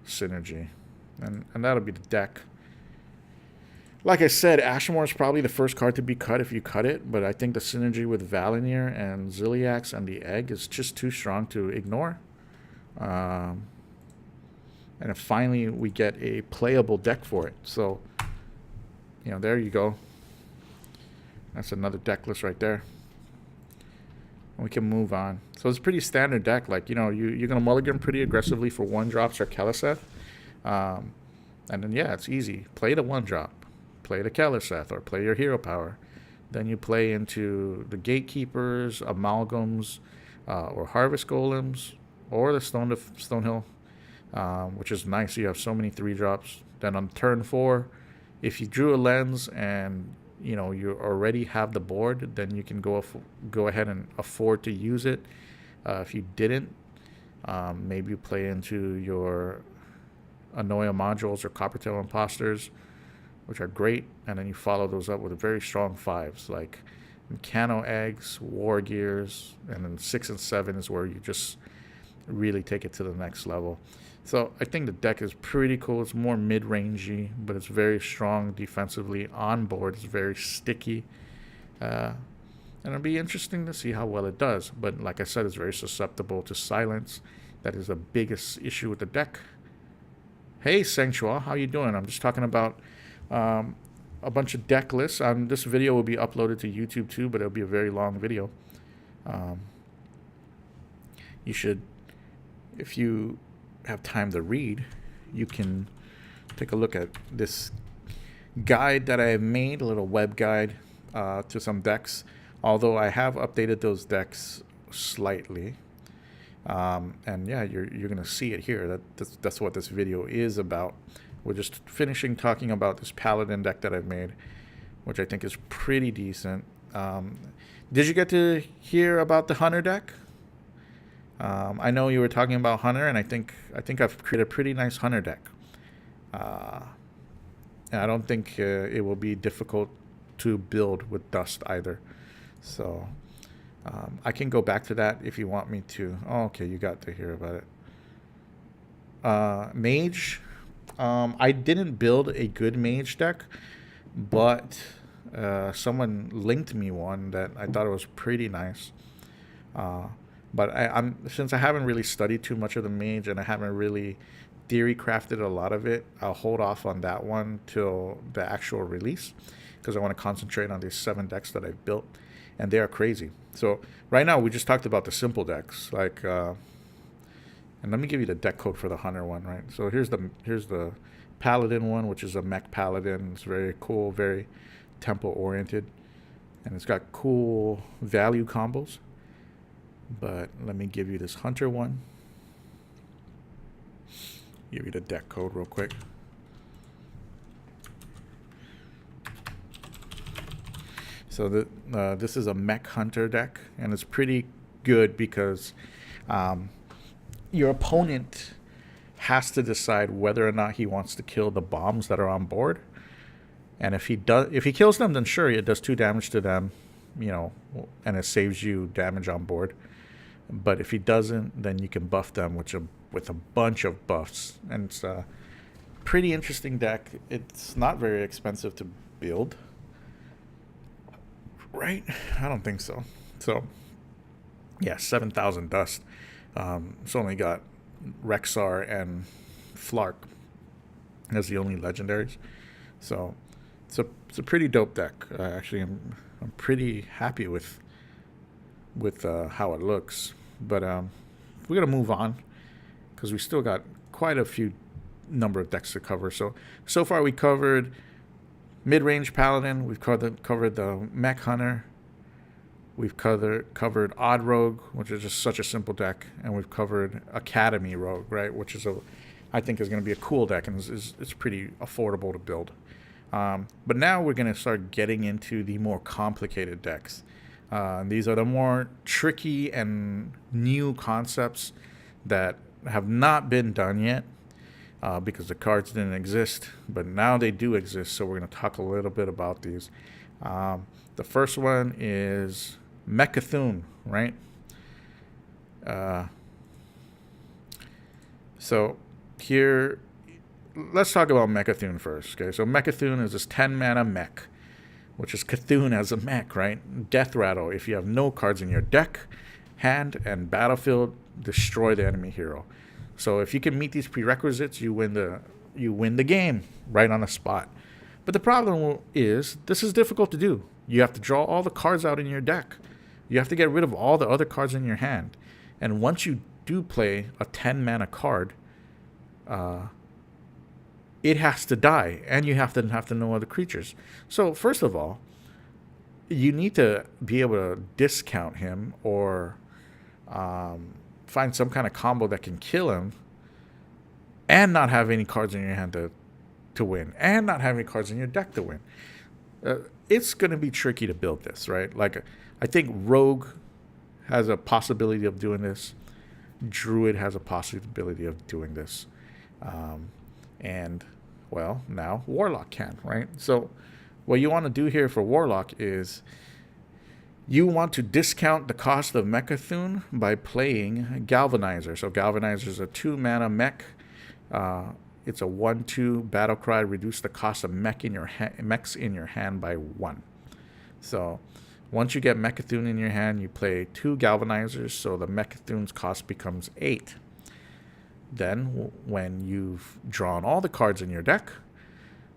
synergy, and that'll be the deck. Like I said, Ashmore is probably the first card to be cut if you cut it, but I think the synergy with Valenier and Ziliax and the Egg is just too strong to ignore. And if finally we get a playable deck for it. So, there you go. That's another deck list right there. We can move on. So it's a pretty standard deck. Like, you're going to mulligan pretty aggressively for 1 drops or Keleseth. Um, and then, yeah, it's easy. Play the 1 drop. Play the Keleseth or play your hero power. Then you play into the Gatekeepers, Amalgams, or Harvest Golems, or the Stonehill, which is nice. You have so many 3 drops. Then on turn 4, if you drew a lens and you already have the board, then you can go ahead and afford to use it. If you didn't, maybe you play into your Anoia Modules or Coppertail Imposters, which are great, and then you follow those up with very strong 5s like Mechano Eggs, War Gears, and then 6 and 7 is where you just really take it to the next level. So I think the deck is pretty cool. It's more mid-rangey, but it's very strong defensively. On board, it's very sticky. And it'll be interesting to see how well it does. But like I said, it's very susceptible to silence. That is the biggest issue with the deck. Hey, Sanctuar, how you doing? I'm just talking about a bunch of deck lists. This video will be uploaded to YouTube too, but it'll be a very long video. You should, if you have time to read, you can take a look at this guide that I have made, a little web guide to some decks, although I have updated those decks slightly. And yeah, you're gonna see it here. That's what this video is about. We're just finishing talking about this Paladin deck that I've made, which I think is pretty decent. Did you get to hear about the Hunter deck? I know you were talking about Hunter, and I think I've created a pretty nice Hunter deck. And I don't think it will be difficult to build with Dust either. So I can go back to that if you want me to. Oh, okay, you got to hear about it. Mage. I didn't build a good Mage deck, but someone linked me one that I thought it was pretty nice. But since I haven't really studied too much of the Mage and I haven't really theory crafted a lot of it, I'll hold off on that one till the actual release, because I want to concentrate on these 7 decks that I've built, and they are crazy. So right now we just talked about the simple decks, like, and let me give you the deck code for the Hunter one, right? So here's the Paladin one, which is a mech Paladin. It's very cool, very tempo oriented, and it's got cool value combos. But let me give you this Hunter one. Give you the deck code real quick. So this is a Mech Hunter deck, and it's pretty good because your opponent has to decide whether or not he wants to kill the bombs that are on board. And if he kills them, then sure, it does 2 damage to them, and it saves you damage on board. But if he doesn't, then you can buff them with a bunch of buffs. And it's a pretty interesting deck. It's not very expensive to build. Right? I don't think so. So, yeah, 7,000 dust. It's only got Rexar and Flark as the only legendaries. So, it's a pretty dope deck. Actually, I'm pretty happy with how it looks. But we're going to move on because we still got quite a few number of decks to cover. So far we covered mid-range Paladin, we've covered the Mech Hunter, we've covered Odd Rogue, which is just such a simple deck, and we've covered Academy Rogue, right, which is I think is going to be a cool deck, and it's pretty affordable to build. But now we're going to start getting into the more complicated decks. These are the more tricky and new concepts that have not been done yet because the cards didn't exist, but now they do exist, so we're going to talk a little bit about these. The first one is Mecha'thun, right? So here, let's talk about Mecha'thun first, okay? So Mecha'thun is this 10-mana mech, which is Cthulhu as a mech, right? Death Rattle. If you have no cards in your deck, hand, and battlefield, destroy the enemy hero. So if you can meet these prerequisites, you win the game right on the spot. But the problem is, this is difficult to do. You have to draw all the cards out in your deck. You have to get rid of all the other cards in your hand. And once you do play a 10 mana card, uh, it has to die, and you have to know other creatures. So first of all, you need to be able to discount him or find some kind of combo that can kill him, and not have any cards in your hand to win, and not have any cards in your deck to win. It's going to be tricky to build this, right? Like, I think Rogue has a possibility of doing this. Druid has a possibility of doing this. And, well, now Warlock can, right? So what you want to do here for Warlock is you want to discount the cost of Mecha'thun by playing Galvanizer. So Galvanizer is a 2-mana mech. It's a 1/2 battle cry. Reduce the cost of mechs in your hand by 1. So once you get Mecha'thun in your hand, you play 2 Galvanizers, so the Mecha'thun's cost becomes 8. Then, when you've drawn all the cards in your deck,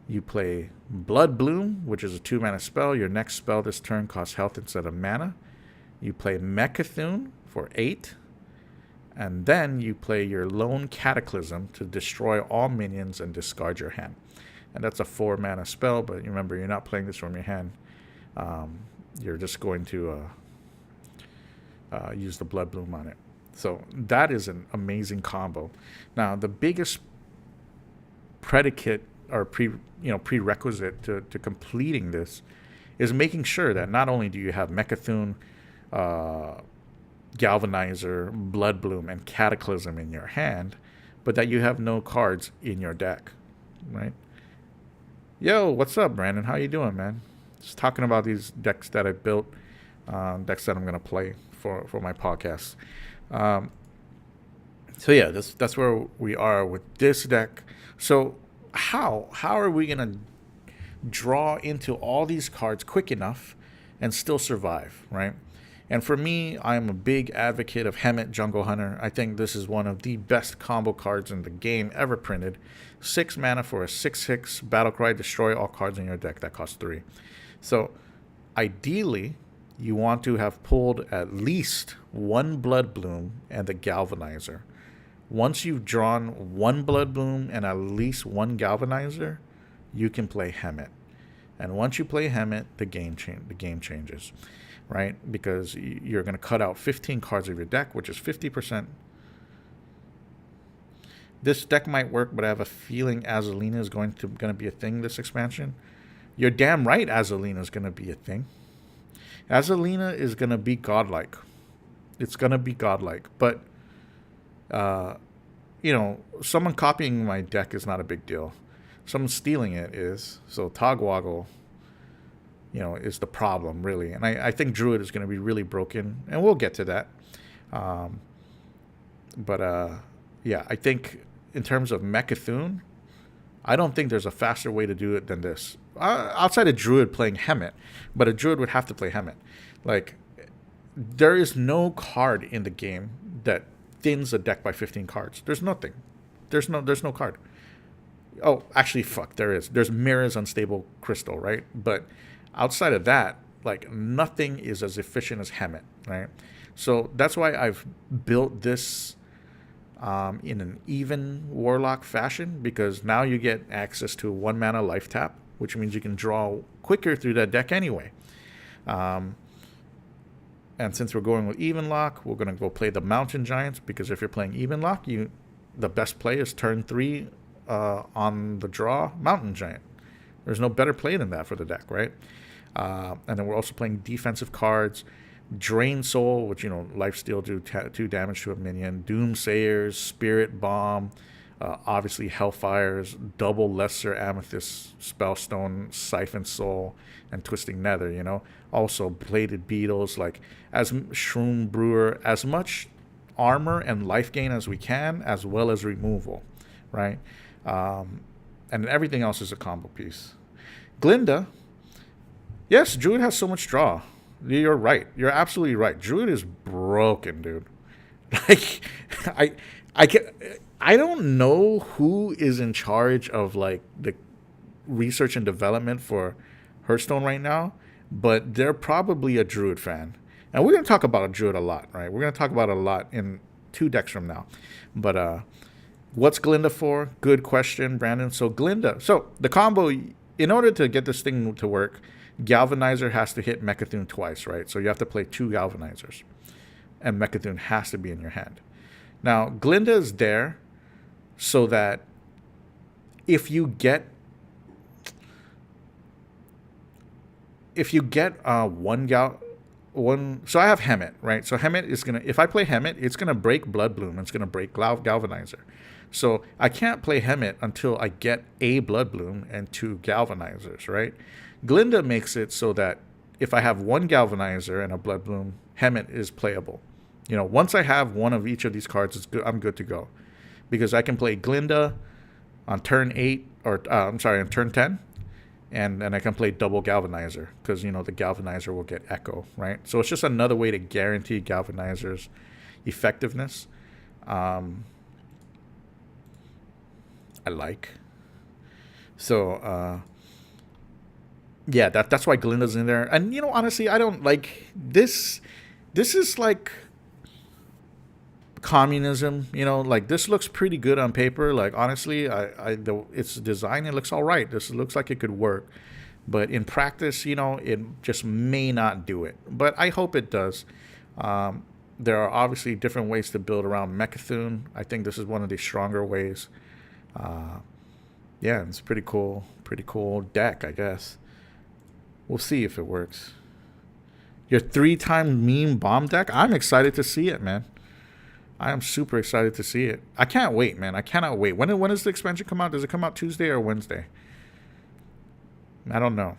you play Blood Bloom, which is a 2-mana spell. Your next spell this turn costs health instead of mana. You play Mecha'thun for 8. And then you play your Lone Cataclysm to destroy all minions and discard your hand. And that's a 4-mana spell, but remember, you're not playing this from your hand. You're just going to use the Blood Bloom on it. So that is an amazing combo. Now, the biggest predicate or prerequisite to completing this is making sure that not only do you have Mecha'thun, Galvanizer, Blood Bloom, and Cataclysm in your hand, but that you have no cards in your deck, right? Yo, what's up, Brandon? How you doing, man? Just talking about these decks that I built, decks that I'm going to play for my podcast. So yeah, that's where we are with this deck. So how are we going to draw into all these cards quick enough and still survive, right? And for me, I'm a big advocate of Hemet Jungle Hunter. I think this is one of the best combo cards in the game ever printed. 6 mana for a 6/6 battlecry. Destroy all cards in your deck that cost 3. So ideally, you want to have pulled at least 1 Blood Bloom and the Galvanizer. Once you've drawn 1 Blood Bloom and at least 1 Galvanizer, you can play Hemet. And once you play Hemet, the game changes, right? Because you're going to cut out 15 cards of your deck, which is 50%. This deck might work, but I have a feeling Azalina is going to be a thing this expansion. You're damn right Azalina is going to be a thing. Azalina is going to be godlike. It's going to be godlike. But, someone copying my deck is not a big deal. Someone stealing it is. So Togwaggle, is the problem, really. And I think Druid is going to be really broken. And we'll get to that. I think in terms of Mecha'thun, I don't think there's a faster way to do it than this. Outside of Druid playing Hemet, but a Druid would have to play Hemet. Like, there is no card in the game that thins a deck by 15 cards. There's nothing. There's no card. Oh, actually, there is. There's Mira's Unstable Crystal, right? But outside of that, like, nothing is as efficient as Hemet, right? So that's why I've built this in an even Warlock fashion, because now you get access to a 1-mana life tap, which means you can draw quicker through that deck anyway. And since we're going with even lock, we're going to go play the Mountain Giants, because if you're playing even lock, the best play is turn 3 on the draw Mountain Giant. There's no better play than that for the deck, right? And then we're also playing defensive cards. Drain Soul, which, lifesteal, do 2 damage to a minion. Doomsayers, Spirit Bomb, obviously Hellfires, double Lesser Amethyst Spellstone, Siphon Soul, and Twisting Nether, Also Bladed Beetles, as Shroom Brewer, as much armor and life gain as we can, as well as removal, right? And everything else is a combo piece. Glinda, yes, Druid has so much draw. You're right. You're absolutely right. Druid is broken, dude. I don't know who is in charge of the research and development for Hearthstone right now, but they're probably a Druid fan, And we're going to talk about a druid a lot, right? We're going to talk about it a lot in 2 decks from now. But what's Glinda for? Good question, Brandon. So Glinda. So the combo, in order to get this thing to work, Galvanizer has to hit Mecha'thun twice, right? So you have to play 2 Galvanizers. And Mecha'thun has to be in your hand. Now, Glinda is there so that if you get one, so I have Hemet, right? So Hemet is gonna, if I play Hemet, it's gonna break Blood Bloom. It's gonna break Galvanizer. So I can't play Hemet until I get a Blood Bloom and 2 Galvanizers, right? Glinda makes it so that if I have 1 Galvanizer and a Blood Bloom, Hemet is playable. Once I have one of each of these cards, I'm good to go, because I can play Glinda on turn 8 or on turn 10. And I can play double Galvanizer because, the Galvanizer will get Echo, right? So it's just another way to guarantee Galvanizer's effectiveness. I like. So, yeah, that's why Glinda's in there. And, honestly, I don't like this. This is like communism, like this looks pretty good on paper. Like, honestly, its design, it looks all right. This looks like it could work, but in practice, it just may not do it. But I hope it does. There are obviously different ways to build around Mecha'thun. I think this is one of the stronger ways. Yeah, it's a pretty cool deck, I guess. We'll see if it works. Your 3-time meme bomb deck? I'm excited to see it, man. I am super excited to see it. I can't wait, man. I cannot wait. When does the expansion come out? Does it come out Tuesday or Wednesday? I don't know.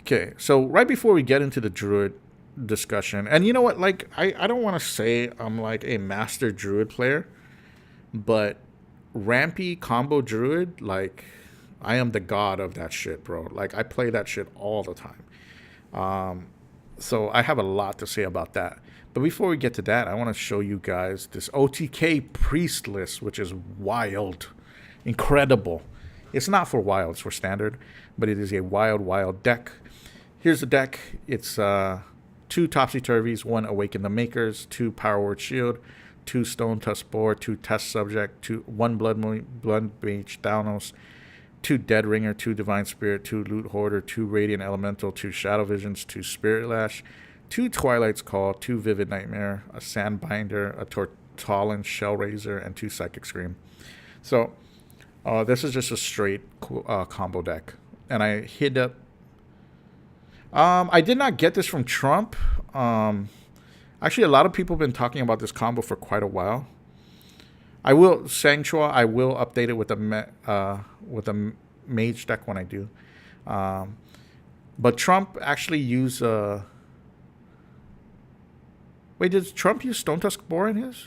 Okay, so right before we get into the Druid discussion, and you know what? Like, I don't want to say I'm like a master Druid player, but Rampy combo Druid, like, I am the god of that shit, bro. Like, I play that shit all the time. So I have a lot to say about that. But before we get to that, I want to show you guys this OTK Priest list, which is wild. Incredible. It's not for wild, it's for standard, but it is a wild deck. Here's the deck. It's 2 Topsy-Turvies, 1 Awaken the Makers, 2 Power Word Shield, 2 Stone Tusk Boar, 2 Test Subject, 1 Blood Mage Thanos, 2 Dead Ringer, 2 Divine Spirit, 2 Loot Hoarder, 2 Radiant Elemental, 2 Shadow Visions, 2 Spirit Lash, 2 Twilight's Call, 2 Vivid Nightmare, a Sandbinder, a Tortollan Shellraiser, and 2 Psychic Scream. So this is just a straight combo deck. And I hit up... I did not get this from Trump. Actually, a lot of people have been talking about this combo for quite a while. I will update it with a mage deck when I do. But Trump actually used... Wait, did Trump use Stone Tusk Boar in his?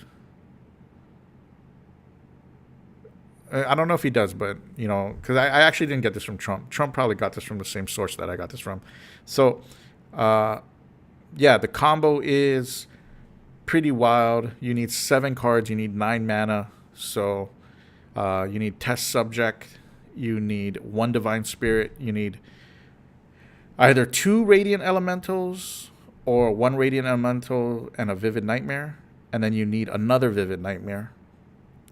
I don't know if he does, but, because I actually didn't get this from Trump. Trump probably got this from the same source that I got this from. So, yeah, the combo is pretty wild. You need 7 cards. You need 9 mana. So, you need Test Subject. You need 1 Divine Spirit. You need either 2 Radiant Elementals or 1 Radiant Elemental and a Vivid Nightmare. And then you need another Vivid Nightmare.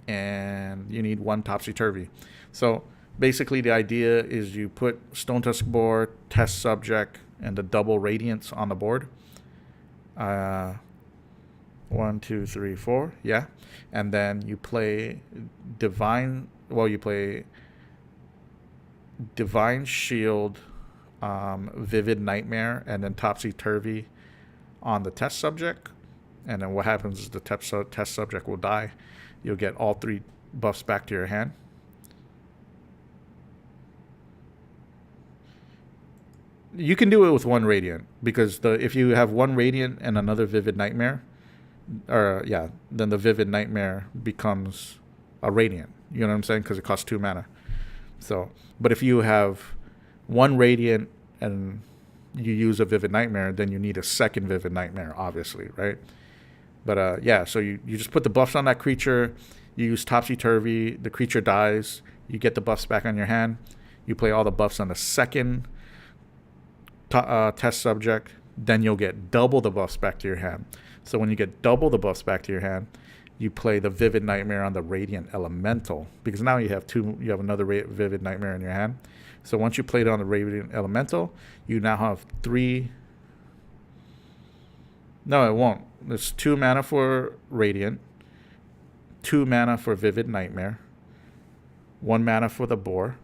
And you need 1 Topsy-Turvy. So basically the idea is you put Stone Tusk Boar, Test Subject, and the double Radiance on the board. 1, 2, 3, 4. Yeah. And then you play Divine Shield, Vivid Nightmare, and then Topsy-Turvy on the Test Subject. And then what happens is the Test Subject will die. You'll get all 3 buffs back to your hand. You can do it with 1 Radiant, because if you have 1 Radiant and another Vivid Nightmare, then the Vivid Nightmare becomes a Radiant. You know what I'm saying? Because it costs 2 mana. So, but if you have 1 Radiant and you use a Vivid Nightmare, then you need a second Vivid Nightmare, obviously, right? But yeah, so you just put the buffs on that creature. You use Topsy-Turvy. The creature dies. You get the buffs back on your hand. You play all the buffs on the second Test Subject. then you'll get double the buffs back to your hand. So when you get double the buffs back to your hand, you play the Vivid Nightmare on the Radiant Elemental, because now you have another Vivid Nightmare in your hand. So once you play it on the Radiant Elemental, you now have 3. No, it won't. There's 2 mana for Radiant, 2 mana for Vivid Nightmare, 1 mana for the Boar.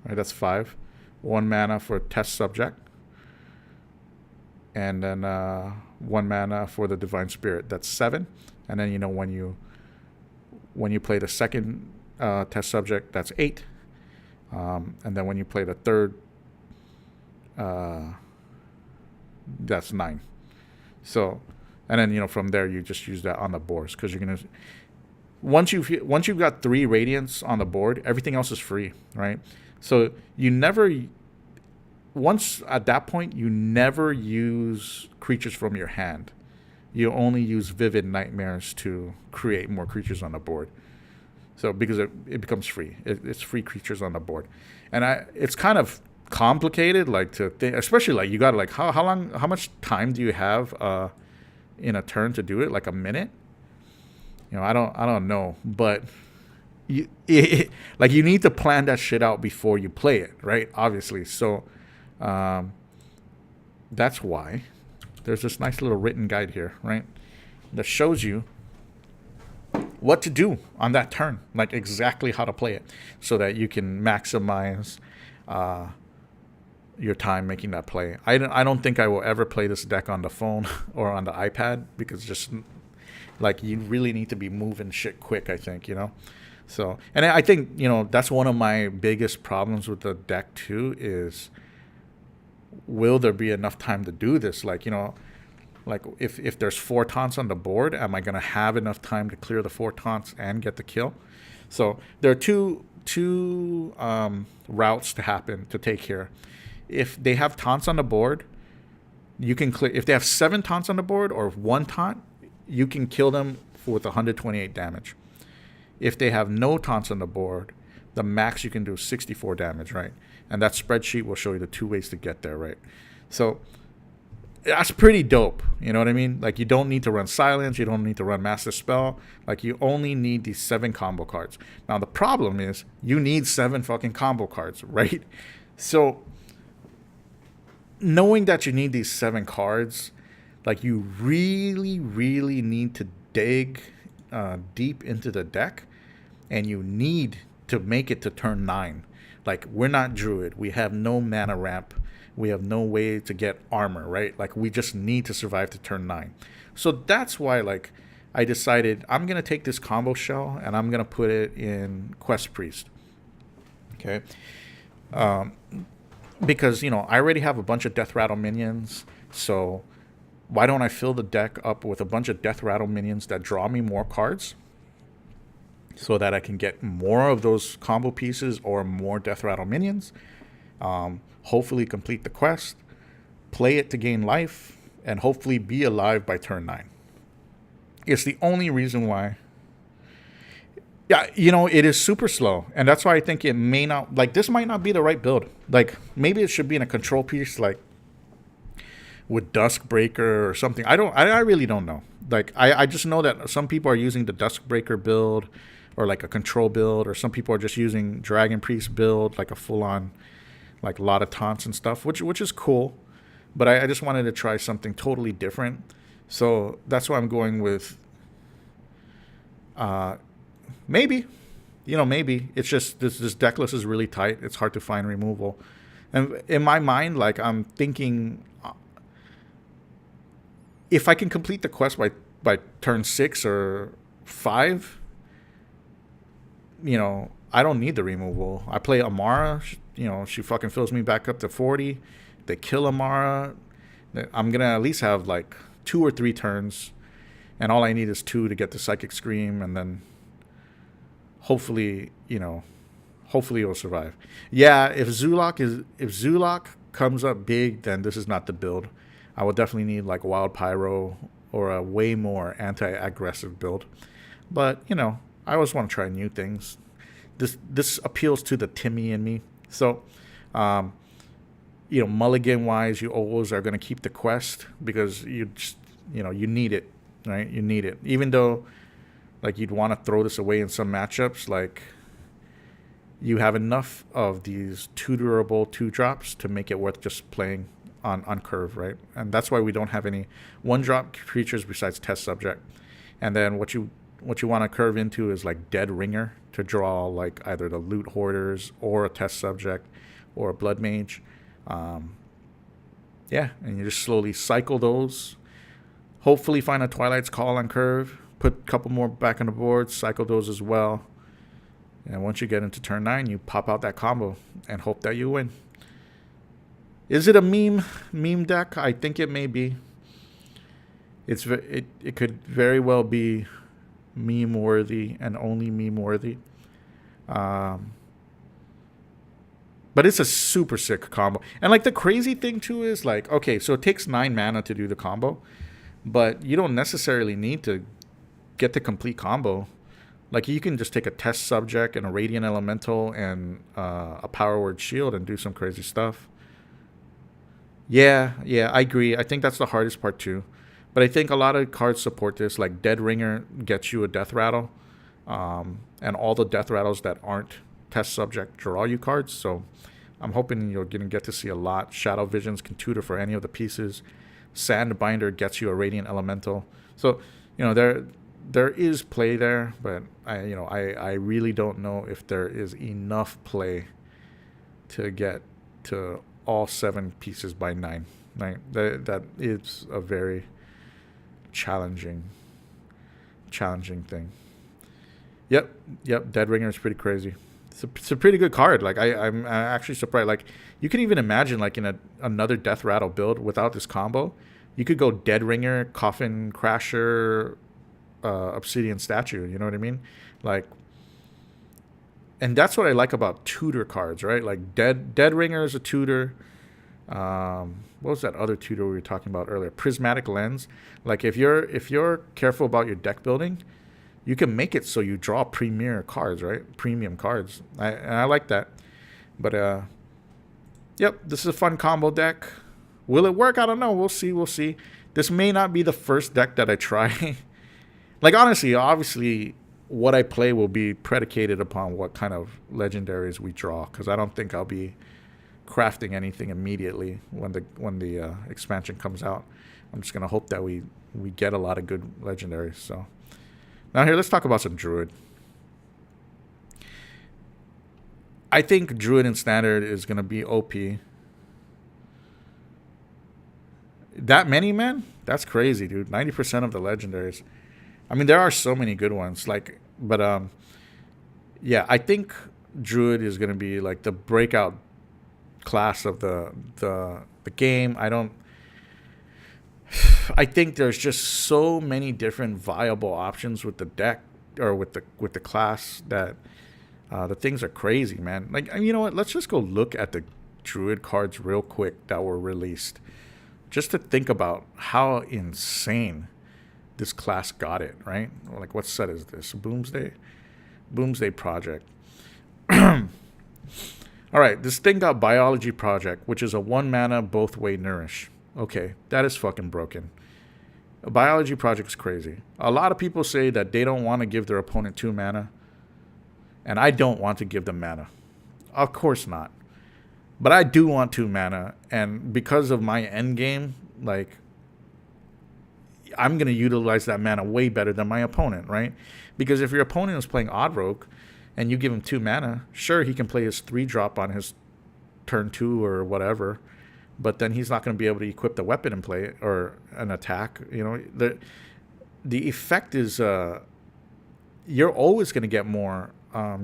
Right, that's 5. 1 mana for Test Subject, and then 1 mana for the Divine Spirit. That's 7. And then when you play the second Test Subject, that's 8. And then when you play the third, that's 9. So, and then from there you just use that on the boards, because you're gonna once you've got 3 Radiants on the board, everything else is free, right? So once at that point, you never use creatures from your hand. You only use Vivid Nightmares to create more creatures on the board. So because it becomes free, it's free creatures on the board, and it's kind of complicated, like to think, especially like you got like how much time do you have in a turn to do it? Like a minute? I don't know, but you need to plan that shit out before you play it, right? Obviously, so that's why there's this nice little written guide here, right, that shows you what to do on that turn, like exactly how to play it, so that you can maximize your time making that play. I don't think I will ever play this deck on the phone or on the iPad, because just like you really need to be moving shit quick, I think, So, and I think, that's one of my biggest problems with the deck too, is will there be enough time to do this? Like, like if there's 4 taunts on the board, am I going to have enough time to clear the 4 taunts and get the kill? So there are two routes to take here. If they have taunts on the board, you can clear. If they have 7 taunts on the board or 1 taunt, you can kill them with 128 damage. If they have no taunts on the board, the max you can do is 64 damage, right? And that spreadsheet will show you the 2 ways to get there, right? So that's pretty dope. You know what I mean? Like, you don't need to run Silence. You don't need to run Master Spell. Like, you only need these 7 combo cards. Now, the problem is you need 7 fucking combo cards, right? So knowing that you need these 7 cards, like, you really, really need to dig deep into the deck, and you need to make it to turn 9. Like, we're not Druid. We have no mana ramp. We have no way to get armor, right? Like, we just need to survive to turn 9. So that's why, like, I decided I'm going to take this combo shell and I'm going to put it in Quest Priest. Okay? Because, I already have a bunch of Death Rattle minions. So why don't I fill the deck up with a bunch of Death Rattle minions that draw me more cards, so that I can get more of those combo pieces or more Death Rattle minions. Hopefully complete the quest, play it to gain life, and hopefully be alive by turn 9. It's the only reason why. Yeah, it is super slow, and that's why I think it may not, like, this might not be the right build. Like, maybe it should be in a control piece, like with Duskbreaker or something. I really don't know. Like, I just know that some people are using the Duskbreaker build, or like a control build, or some people are just using Dragon Priest build, like a full-on, like a lot of taunts and stuff, which is cool. But I just wanted to try something totally different. So that's why I'm going with maybe. Maybe. It's just this deck list is really tight. It's hard to find removal. And in my mind, like, I'm thinking, if I can complete the quest by turn 6 or 5, I don't need the removal. I play Amara, she fucking fills me back up to 40. They kill Amara. I'm going to at least have like 2 or 3 turns, and all I need is 2 to get the Psychic Scream, and then hopefully it'll survive. Yeah, if Zulok comes up big, then this is not the build. I will definitely need like Wild Pyro or a way more anti-aggressive build. But, I always want to try new things. This appeals to the Timmy in me. So, mulligan wise, you always are going to keep the quest because you just, you need it, right? You need it. Even though, like, you'd want to throw this away in some matchups, like, you have enough of these tutorable 2-drops to make it worth just playing on curve, right? And that's why we don't have any 1-drop creatures besides test subject. And then what you want to curve into is like Dead Ringer to draw like either the Loot Hoarders or a test subject or a Blood Mage. Yeah, and you just slowly cycle those. Hopefully find a Twilight's Call on curve. Put a couple more back on the board. Cycle those as well. And once you get into turn 9, you pop out that combo and hope that you win. Is it a meme deck? I think it may be. It could very well be meme worthy and only meme worthy. But it's a super sick combo. And like the crazy thing too is like, okay, so it takes 9 mana to do the combo, but you don't necessarily need to get the complete combo. Like you can just take a test subject and a Radiant Elemental and a Power Word Shield and do some crazy stuff. Yeah, I agree. I think that's the hardest part too. But I think a lot of cards support this. Like Dead Ringer gets you a Death Rattle. And all the Death Rattles that aren't test subject draw you cards. So I'm hoping you're going to get to see a lot. Shadow Visions can tutor for any of the pieces. Sandbinder gets you a Radiant Elemental. So, there is play there, but I really don't know if there is enough play to get to all 7 pieces by 9. Right? That is a very challenging thing. Yep. Dead Ringer is pretty crazy. It's a pretty good card. Like I'm actually surprised. Like you can even imagine like in another Death Rattle build without this combo, you could go Dead Ringer, Coffin Crasher, Obsidian Statue. You know what I mean? Like, and that's what I like about tutor cards, right? Like Dead Ringer is a tutor. What was that other tutor we were talking about earlier? Prismatic Lens. Like if you're careful about your deck building, you can make it so you draw premier cards, right? Premium cards. I like that. But yep, this is a fun combo deck. Will it work? I don't know. We'll see. This may not be the first deck that I try. Like honestly, obviously, what I play will be predicated upon what kind of legendaries we draw. Because I don't think I'll be crafting anything immediately when the expansion comes out. I'm just gonna hope that we get a lot of good legendaries. So now here, let's talk about some Druid. I think Druid in Standard is gonna be OP. That many, man? That's crazy, dude. 90% of the legendaries. I mean, there are so many good ones. But yeah, I think Druid is gonna be like the breakout class of the game. I think there's just so many different viable options with the deck or with the class that the things are crazy, man. Like, you know what? Let's just go look at the Druid cards real quick that were released, just to think about how insane this class got it, right? Like, what set is this? Boomsday Project. All right, this thing got Biology Project, which is a 1-mana both-way nourish. Okay, that is fucking broken. A Biology Project is crazy. A lot of people say that they don't want to give their opponent 2 mana, and I don't want to give them mana. Of course not. But I do want 2 mana, and because of my end game, like, I'm going to utilize that mana way better than my opponent, right? Because if your opponent is playing Odd Rogue, and you give him 2 mana, sure, he can play his 3-drop on his turn 2 or whatever, but then he's not going to be able to equip the weapon and play it, or an attack. The effect is you're always going to get more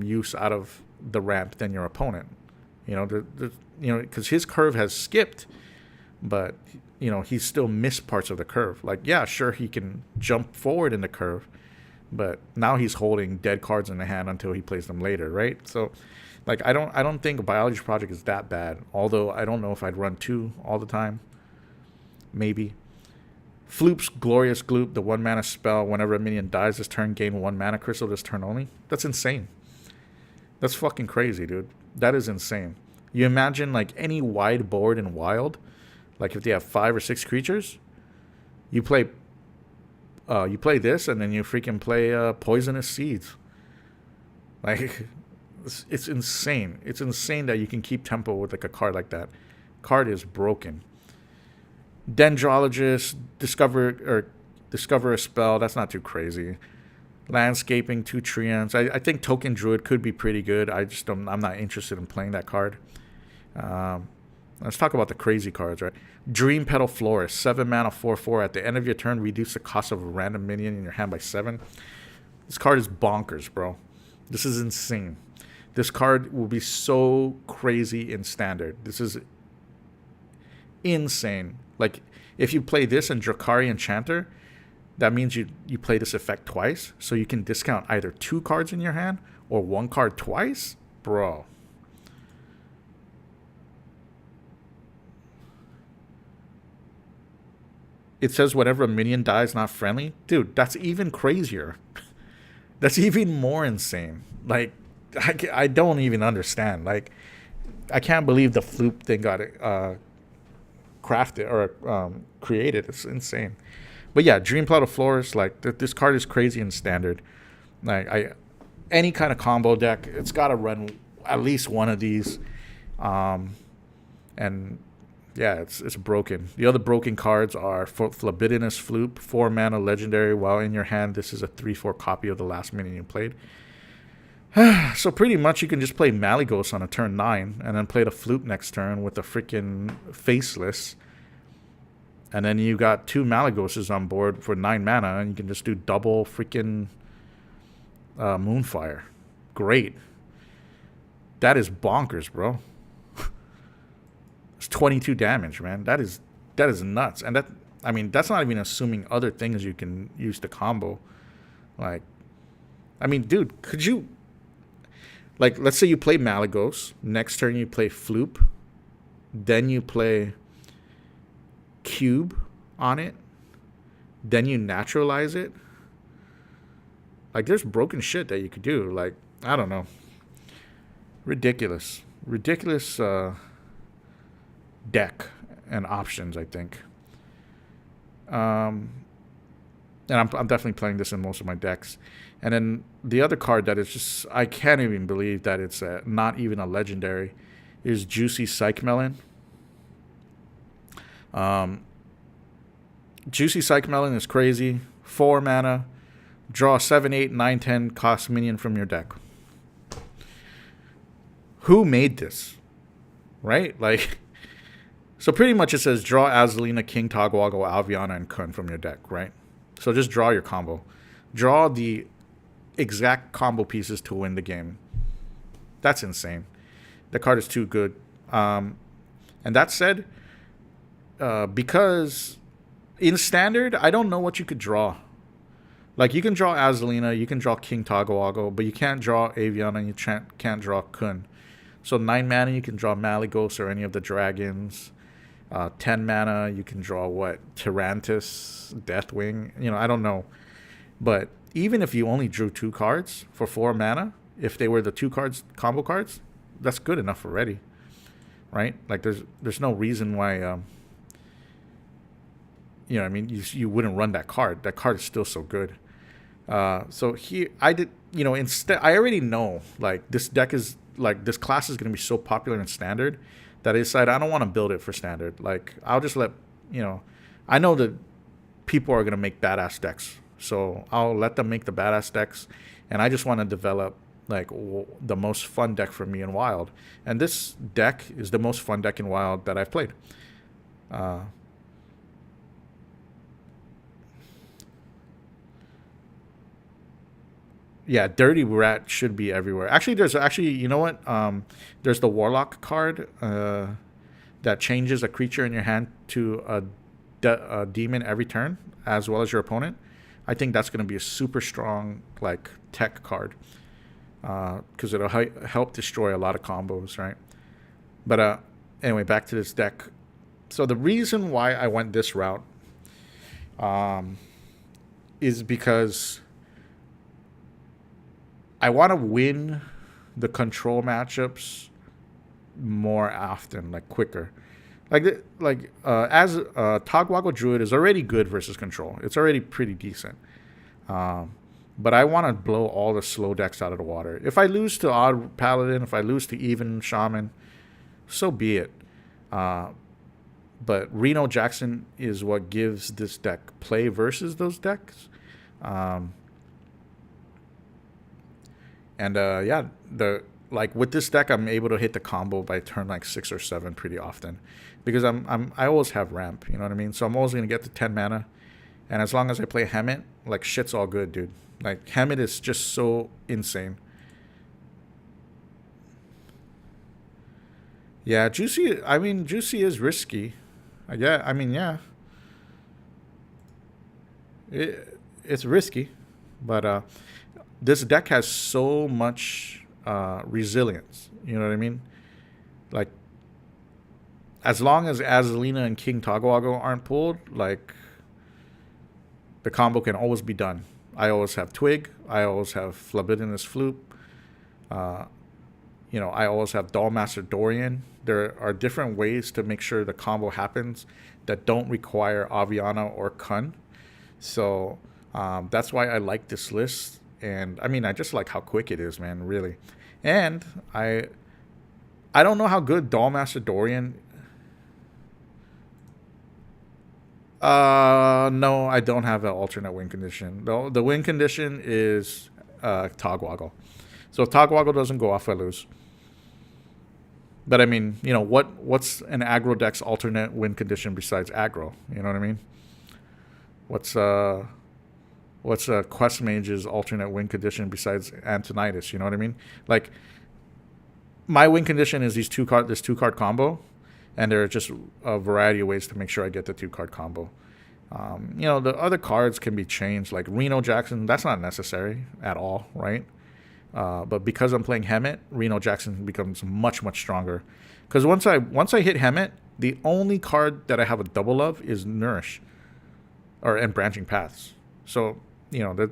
use out of the ramp than your opponent. Because his curve has skipped, but he's still missed parts of the curve. Like, yeah, sure, he can jump forward in the curve, but now he's holding dead cards in the hand until he plays them later, right? So, like, I don't think a Biology Project is that bad. Although I don't know if I'd run 2 all the time. Maybe. Floop's Glorious Gloop, the 1-mana spell. Whenever a minion dies this turn, gain 1 mana crystal this turn only. That's insane. That's fucking crazy, dude. That is insane. You imagine like any wide board in Wild, like if they have 5 or 6 creatures, you play you play this, and then you freaking play Poisonous Seeds. Like, it's insane. It's insane that you can keep tempo with like a card like that. Card is broken. Dendrologist, discover a spell. That's not too crazy. Landscaping, 2 treants. I think Token Druid could be pretty good. I'm not interested in playing that card. Um, let's talk about the crazy cards, right? Dream Petal Florist, 7 mana, 4/4. At the end of your turn, reduce the cost of a random minion in your hand by 7. This card is bonkers, bro. This is insane. This card will be so crazy in Standard. This is insane. Like, if you play this in Drakari Enchanter, that means you play this effect twice, so you can discount either 2 cards in your hand or 1 card twice, bro. It says whenever a minion dies not friendly. Dude, that's even crazier. That's even more insane. Like, I don't even understand. Like, I can't believe the Floop thing got crafted or created. It's insane. But yeah, Dream Petal Florist, like, this card is crazy in Standard. Like, any kind of combo deck, it's got to run at least one of these. And yeah, it's broken. The other broken cards are Phlebidinous Floop, 4 mana legendary. While in your hand, this is a 3/4 copy of the last minion you played. So pretty much you can just play Malygos on a turn 9 and then play the Floop next turn with the freaking Faceless. And then you got 2 Malygoses on board for 9 mana, and you can just do double freaking Moonfire. Great. That is bonkers, bro. It's 22 damage, man. That is nuts. And that's not even assuming other things you can use to combo. Like, dude, could you, like, let's say you play Malygos, next turn you play Floop, then you play Cube on it, then you naturalize it. Like, there's broken shit that you could do. Like, I don't know. Ridiculous deck and options, I think. And I'm definitely playing this in most of my decks. And then the other card that is just, I can't even believe that it's not even a legendary, is Juicy Psych Melon. Juicy Psych Melon is crazy. 4 mana, draw 7, 8, 9, 10, cost minion from your deck. Who made this? Right? Like, so pretty much it says draw Azalina, King, Togwago, Alviana, and Kun from your deck, right? So just draw your combo. Draw the exact combo pieces to win the game. That's insane. The card is too good. And that said, because in Standard, I don't know what you could draw. Like, you can draw Azalina, you can draw King Togwago, but you can't draw Aviana, and you can't draw Kun. So 9 mana, you can draw Malygos or any of the dragons. 10 mana, you can draw what? Tyrantus, Deathwing. I don't know. But even if you only drew 2 cards for 4 mana, if they were the 2 cards, combo cards, that's good enough already. Right? Like, there's no reason why, you wouldn't run that card. That card is still so good. So here, I did, instead, I already know, like, this deck is, like, this class is going to be so popular in Standard that I decided I don't want to build it for Standard. Like, I'll just let, I know that people are going to make badass decks. So I'll let them make the badass decks. And I just want to develop, like, the most fun deck for me in Wild. And this deck is the most fun deck in Wild that I've played. Yeah, Dirty Rat should be everywhere. Actually, you know what? There's the Warlock card that changes a creature in your hand to a demon every turn, as well as your opponent. I think that's going to be a super strong, like, tech card, because it'll help destroy a lot of combos, right? But anyway, back to this deck. So the reason why I went this route is because I want to win the control matchups more often, like quicker. As Togwaggle Druid is already good versus control. It's already pretty decent. Um, but I want to blow all the slow decks out of the water. If I lose to Odd Paladin, if I lose to Even Shaman, so be it. Uh, but Reno Jackson is what gives this deck play versus those decks. Um, yeah, the like with this deck, I'm able to hit the combo by turn like 6 or 7 pretty often, because I always have ramp. You know what I mean? So I'm always gonna get the 10 mana, and as long as I play Hemet, like shit's all good, dude. Like Hemet is just so insane. Yeah, Juicy. I mean, Juicy is risky. Yeah, I mean, yeah, it's risky, but this deck has so much resilience. You know what I mean? Like, as long as Azalina and King Togwago aren't pulled, like the combo can always be done. I always have Twig. I always have Flabidinous Flute. Uh, I always have Dollmaster Dorian. There are different ways to make sure the combo happens that don't require Aviana or Kun. So that's why I like this list. And I mean, I just like how quick it is, man, really. And I don't know how good Dollmaster Dorian. No, I don't have an alternate win condition. The win condition is Togwaggle. So if Togwaggle doesn't go off, I lose. But I mean, what's an aggro deck's alternate win condition besides aggro? You know what I mean? What's a quest mage's alternate win condition besides Antonitis? You know what I mean? Like, my win condition is this 2-card combo, and there are just a variety of ways to make sure I get the 2-card combo. The other cards can be changed, like Reno Jackson. That's not necessary at all, right? But because I'm playing Hemet, Reno Jackson becomes much, much stronger. Because once I hit Hemet, the only card that I have a double of is Nourish, and Branching Paths. So the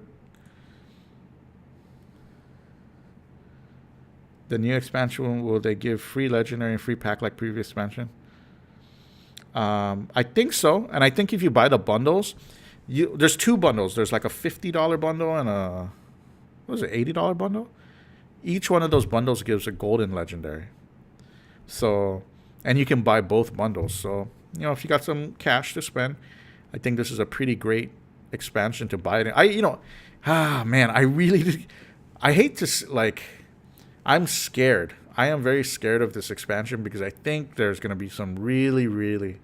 new expansion, will they give free legendary and free pack like previous expansion? I think so, and I think if you buy the bundles, there's 2 bundles. There's like a $50 bundle and a $80 bundle. Each one of those bundles gives a golden legendary. So, and you can buy both bundles. So, if you got some cash to spend, I think this is a pretty great expansion to buy it. I hate to I'm scared. I am very scared of this expansion because I think there's going to be some really, really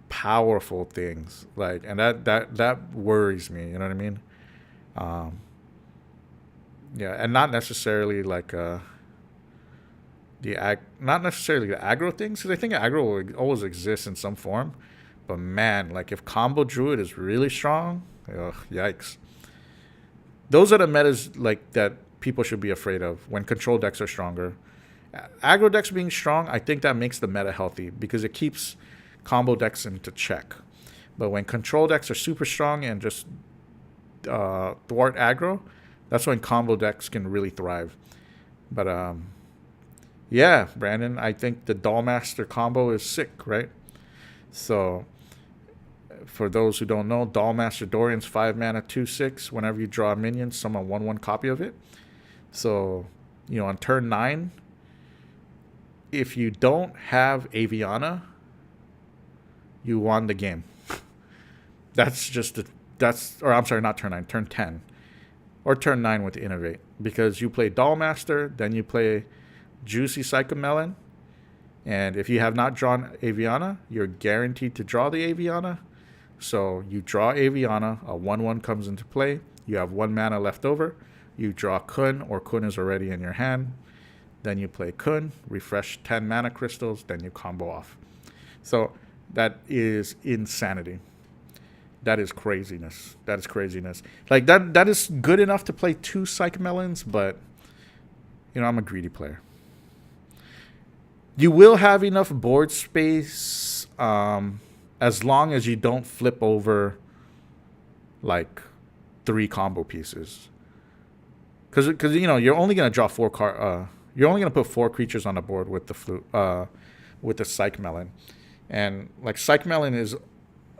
powerful things. And that worries me. You know what I mean? Yeah, and not necessarily not necessarily the aggro things, because I think aggro will always exist in some form. But man, if Combo Druid is really strong, ugh, yikes. Those are the metas that people should be afraid of when control decks are stronger. Aggro decks being strong, I think that makes the meta healthy because it keeps combo decks into check. But when control decks are super strong and just thwart aggro, that's when combo decks can really thrive. But yeah, Brandon, I think the Dollmaster combo is sick, right? So for those who don't know, Dollmaster Dorian's 5 mana 2/6. Whenever you draw a minion, summon 1/1 copy of it. So, on turn 9, if you don't have Aviana, you won the game. I'm sorry, not turn 9, turn 10. Or turn 9 with Innovate. Because you play Dollmaster, then you play Juicy Psychomelon. And if you have not drawn Aviana, you're guaranteed to draw the Aviana. So you draw Aviana, a 1/1 comes into play. You have 1 mana left over. You draw Kun, or Kun is already in your hand. Then you play Kun, refresh 10 mana crystals, then you combo off. So that is insanity. That is craziness. That is good enough to play 2 Psychomelons, but I'm a greedy player. You will have enough board space as long as you don't flip over 3 combo pieces. Because you're only gonna draw 4 card. You're only gonna put 4 creatures on the board with the with the Psych Melon, and like Psych Melon is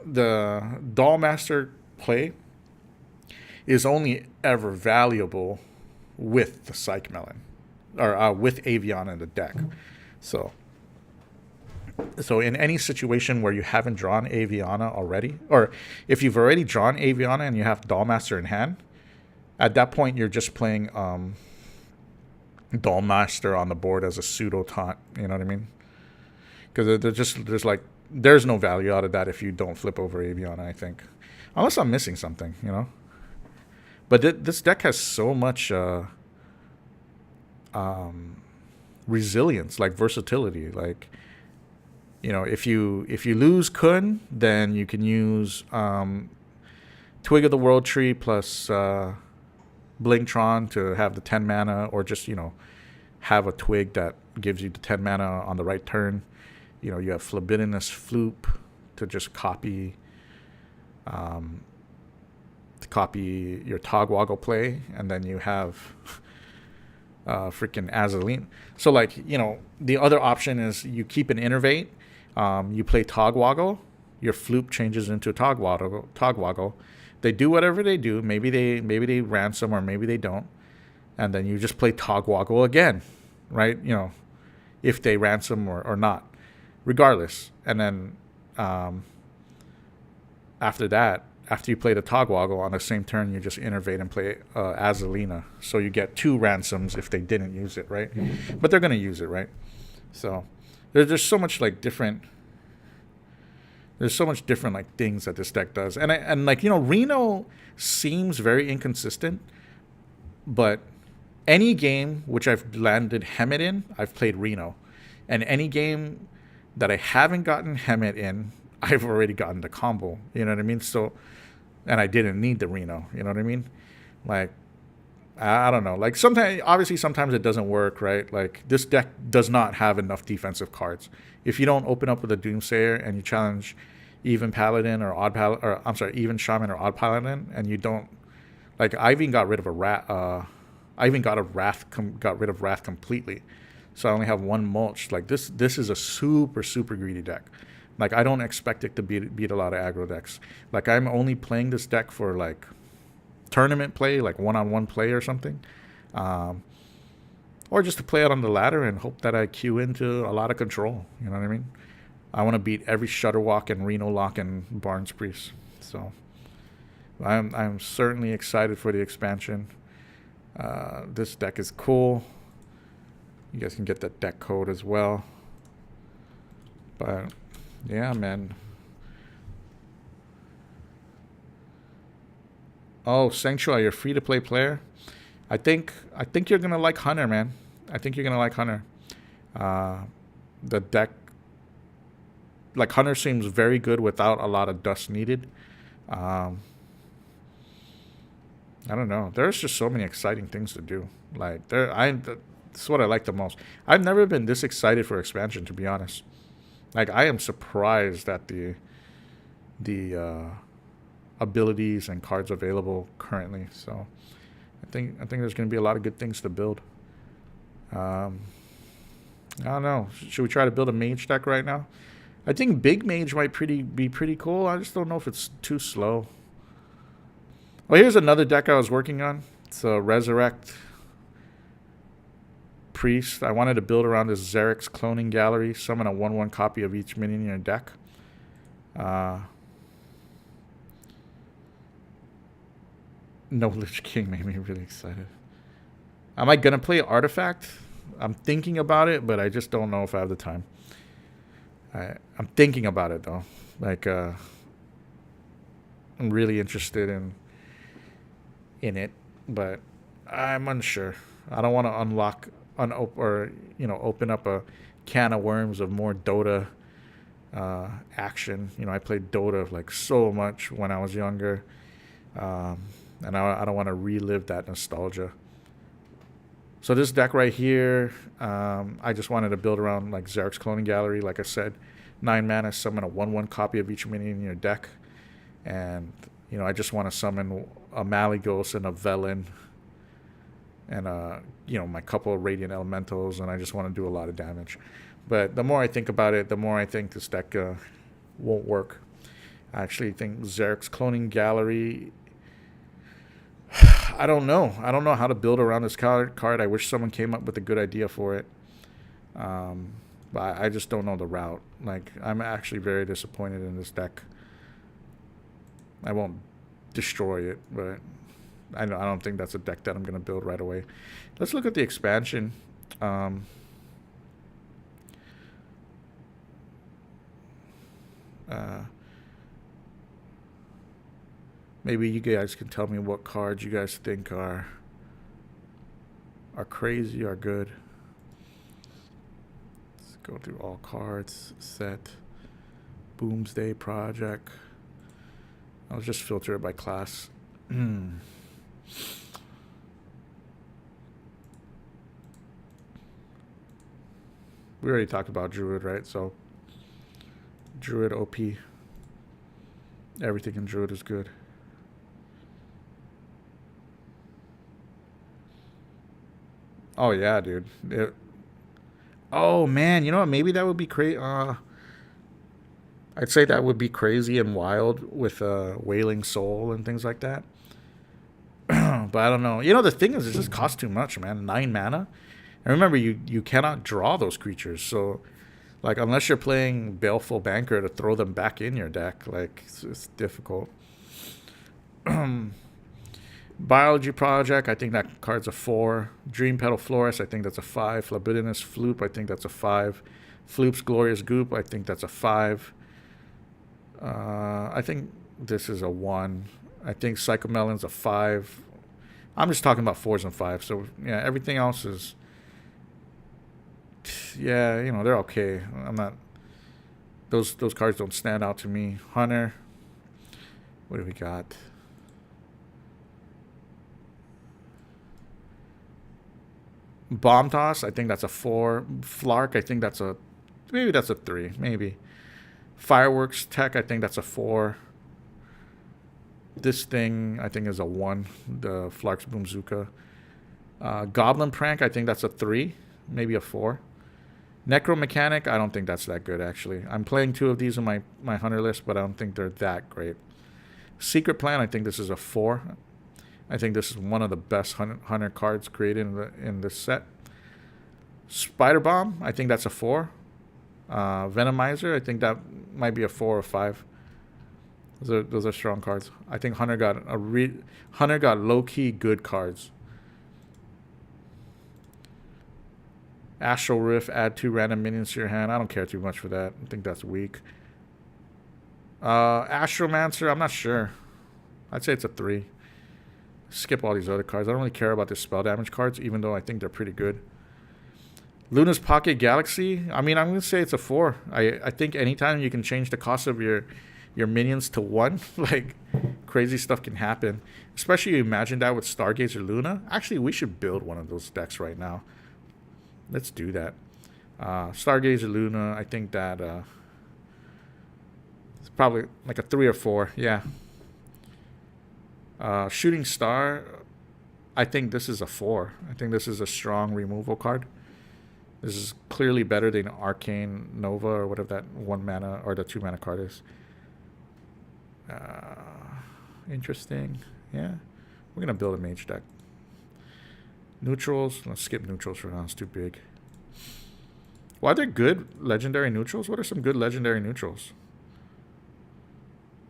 the Dollmaster play is only ever valuable with the Psych Melon or with Aviana in the deck. So in any situation where you haven't drawn Aviana already, or if you've already drawn Aviana and you have Dollmaster in hand, at that point you're just playing Dollmaster on the board as a pseudo taunt. You know what I mean? Because there's no value out of that if you don't flip over Aviana, I think, unless I'm missing something, you know. But this deck has so much resilience, like versatility. Like, you know, if you lose Kun, then you can use Twig of the World Tree plus Blingtron to have the 10 mana, or just, you know, have a Twig that gives you the 10 mana on the right turn. You know, you have Libidinous Floop to just copy your Togwaggle play, and then you have freaking Azaleen. So, like, you know, the other option is you keep an Innervate, you play Togwaggle, your Floop changes into Togwaggle. They do whatever they do. Maybe they ransom, or maybe they don't, and then you just play Togwaggle again, right? You know, if they ransom or not, regardless. And then after that, after you play the Togwaggle on the same turn, you just Innervate and play Azalina. So you get 2 ransoms if they didn't use it, right? But they're gonna use it, right? So there's so much like different. There's so much different like things that this deck does, and like, you know, Reno seems very inconsistent, but any game which I've landed Hemet in, I've played Reno, and any game that I haven't gotten Hemet in, I've already gotten the combo. You know what I mean? So, and I didn't need the Reno. You know what I mean? Like, I don't know. Like, sometimes it doesn't work, right? Like, this deck does not have enough defensive cards. If you don't open up with a Doomsayer and you challenge even Paladin or Odd Paladin, or I'm sorry, even Shaman or Odd Paladin, and you don't, like, I even got rid of got rid of Wrath completely. So I only have 1 mulch. Like, this is a super, super greedy deck. Like, I don't expect it to beat a lot of aggro decks. Like, I'm only playing this deck for, like, tournament play, like one-on-one play or something. Or just to play it on the ladder and hope that I queue into a lot of control. You know what I mean? I want to beat every Shutterwalk and Reno Lock and Barnes Priest. So I'm certainly excited for the expansion. This deck is cool. You guys can get that deck code as well. But yeah, man. Oh, Sanctuary, you're free to play player. I think you're gonna like Hunter, man. I think you're gonna like Hunter. The deck, like, Hunter seems very good without a lot of dust needed. I don't know. There's just so many exciting things to do. Like, that's what I like the most. I've never been this excited for expansion, to be honest. Like, I am surprised at the abilities and cards available currently. So I think there's going to be a lot of good things to build. I don't know. Should we try to build a mage deck right now? I think big mage might be pretty cool. I just don't know if it's too slow. Well, here's another deck I was working on. It's a Resurrect Priest. I wanted to build around this Xerix Cloning Gallery. Summon a 1/1 copy of each minion in your deck. No Lich King made me really excited. Am I going to play Artifact? I'm thinking about it, but I just don't know if I have the time. I'm thinking about it, though. Like, I'm really interested in it, but I'm unsure. I don't want to open up a can of worms of more Dota action. You know, I played Dota like so much when I was younger, and I don't want to relive that nostalgia. So this deck right here, I just wanted to build around like Xerix Cloning Gallery. Like I said, 9 mana, summon a 1/1 copy of each minion in your deck, and you know, I just want to summon a Malygos and a Velen and my couple of radiant elementals, and I just want to do a lot of damage. But the more I think about it, the more I think this deck won't work. I actually think Zarek's Cloning Gallery. I don't know. I don't know how to build around this card. I wish someone came up with a good idea for it. But I just don't know the route. Like, I'm actually very disappointed in this deck. I won't destroy it, but I don't think that's a deck that I'm going to build right away. Let's look at the expansion. Maybe you guys can tell me what cards you guys think are crazy or good. Let's go through all cards. Set. Boomsday Project. I'll just filter it by class. We already talked about Druid, right? So Druid OP. Everything in Druid is good. Oh yeah, dude. Oh man, you know what? Maybe that would be crazy. I'd say that would be crazy and wild with Wailing Soul and things like that. But I don't know. You know, the thing is, it just costs too much, man. 9 mana. And remember, you cannot draw those creatures. So, like, unless you're playing Baleful Banker to throw them back in your deck, like, it's difficult. Biology Project, I think that card's a 4. Dream Petal Florist, I think that's a 5. Libidinous Floop, I think that's a 5. Floop's Glorious Goop, I think that's a 5. I think this is a 1. I think Psychomelon's a 5. I'm just talking about 4s and 5s. So, yeah, everything else is... Yeah, they're okay. I'm not... Those cards don't stand out to me. Hunter. What do we got? Bomb Toss, I think that's a 4. Flark, I think that's a... Maybe that's a 3. Maybe. Fireworks Tech, I think that's a 4. This thing, I think, is a 1. The Flark's Boomzooka. Goblin Prank, I think that's a 3. Maybe a 4. Necromechanic, I don't think that's that good, actually. I'm playing 2 of these in my Hunter list, but I don't think they're that great. Secret Plan, I think this is a 4. I think this is one of the best Hunter cards created in this set. Spider Bomb, I think that's a 4. Venomizer, I think that might be a 4 or 5. Those are strong cards. I think Hunter got low-key good cards. Astral Rift, add 2 random minions to your hand. I don't care too much for that. I think that's weak. Astromancer, I'm not sure. I'd say it's a 3. Skip all these other cards. I don't really care about the spell damage cards, even though I think they're pretty good. Luna's Pocket Galaxy, I mean, I'm going to say it's a 4. I think anytime you can change the cost of your minions to 1, like, crazy stuff can happen. Especially you imagine that with Stargazer Luna. Actually, we should build one of those decks right now. Let's do that. Stargazer Luna, I think that it's probably like a 3 or 4. Yeah. Shooting Star, I think this is a 4. I think this is a strong removal card. This is clearly better than Arcane Nova or whatever that 1 mana or the 2 mana card is. Interesting. Yeah. We're going to build a mage deck. Neutrals. Let's skip neutrals for now. It's too big. Why are there good legendary neutrals? What are some good legendary neutrals?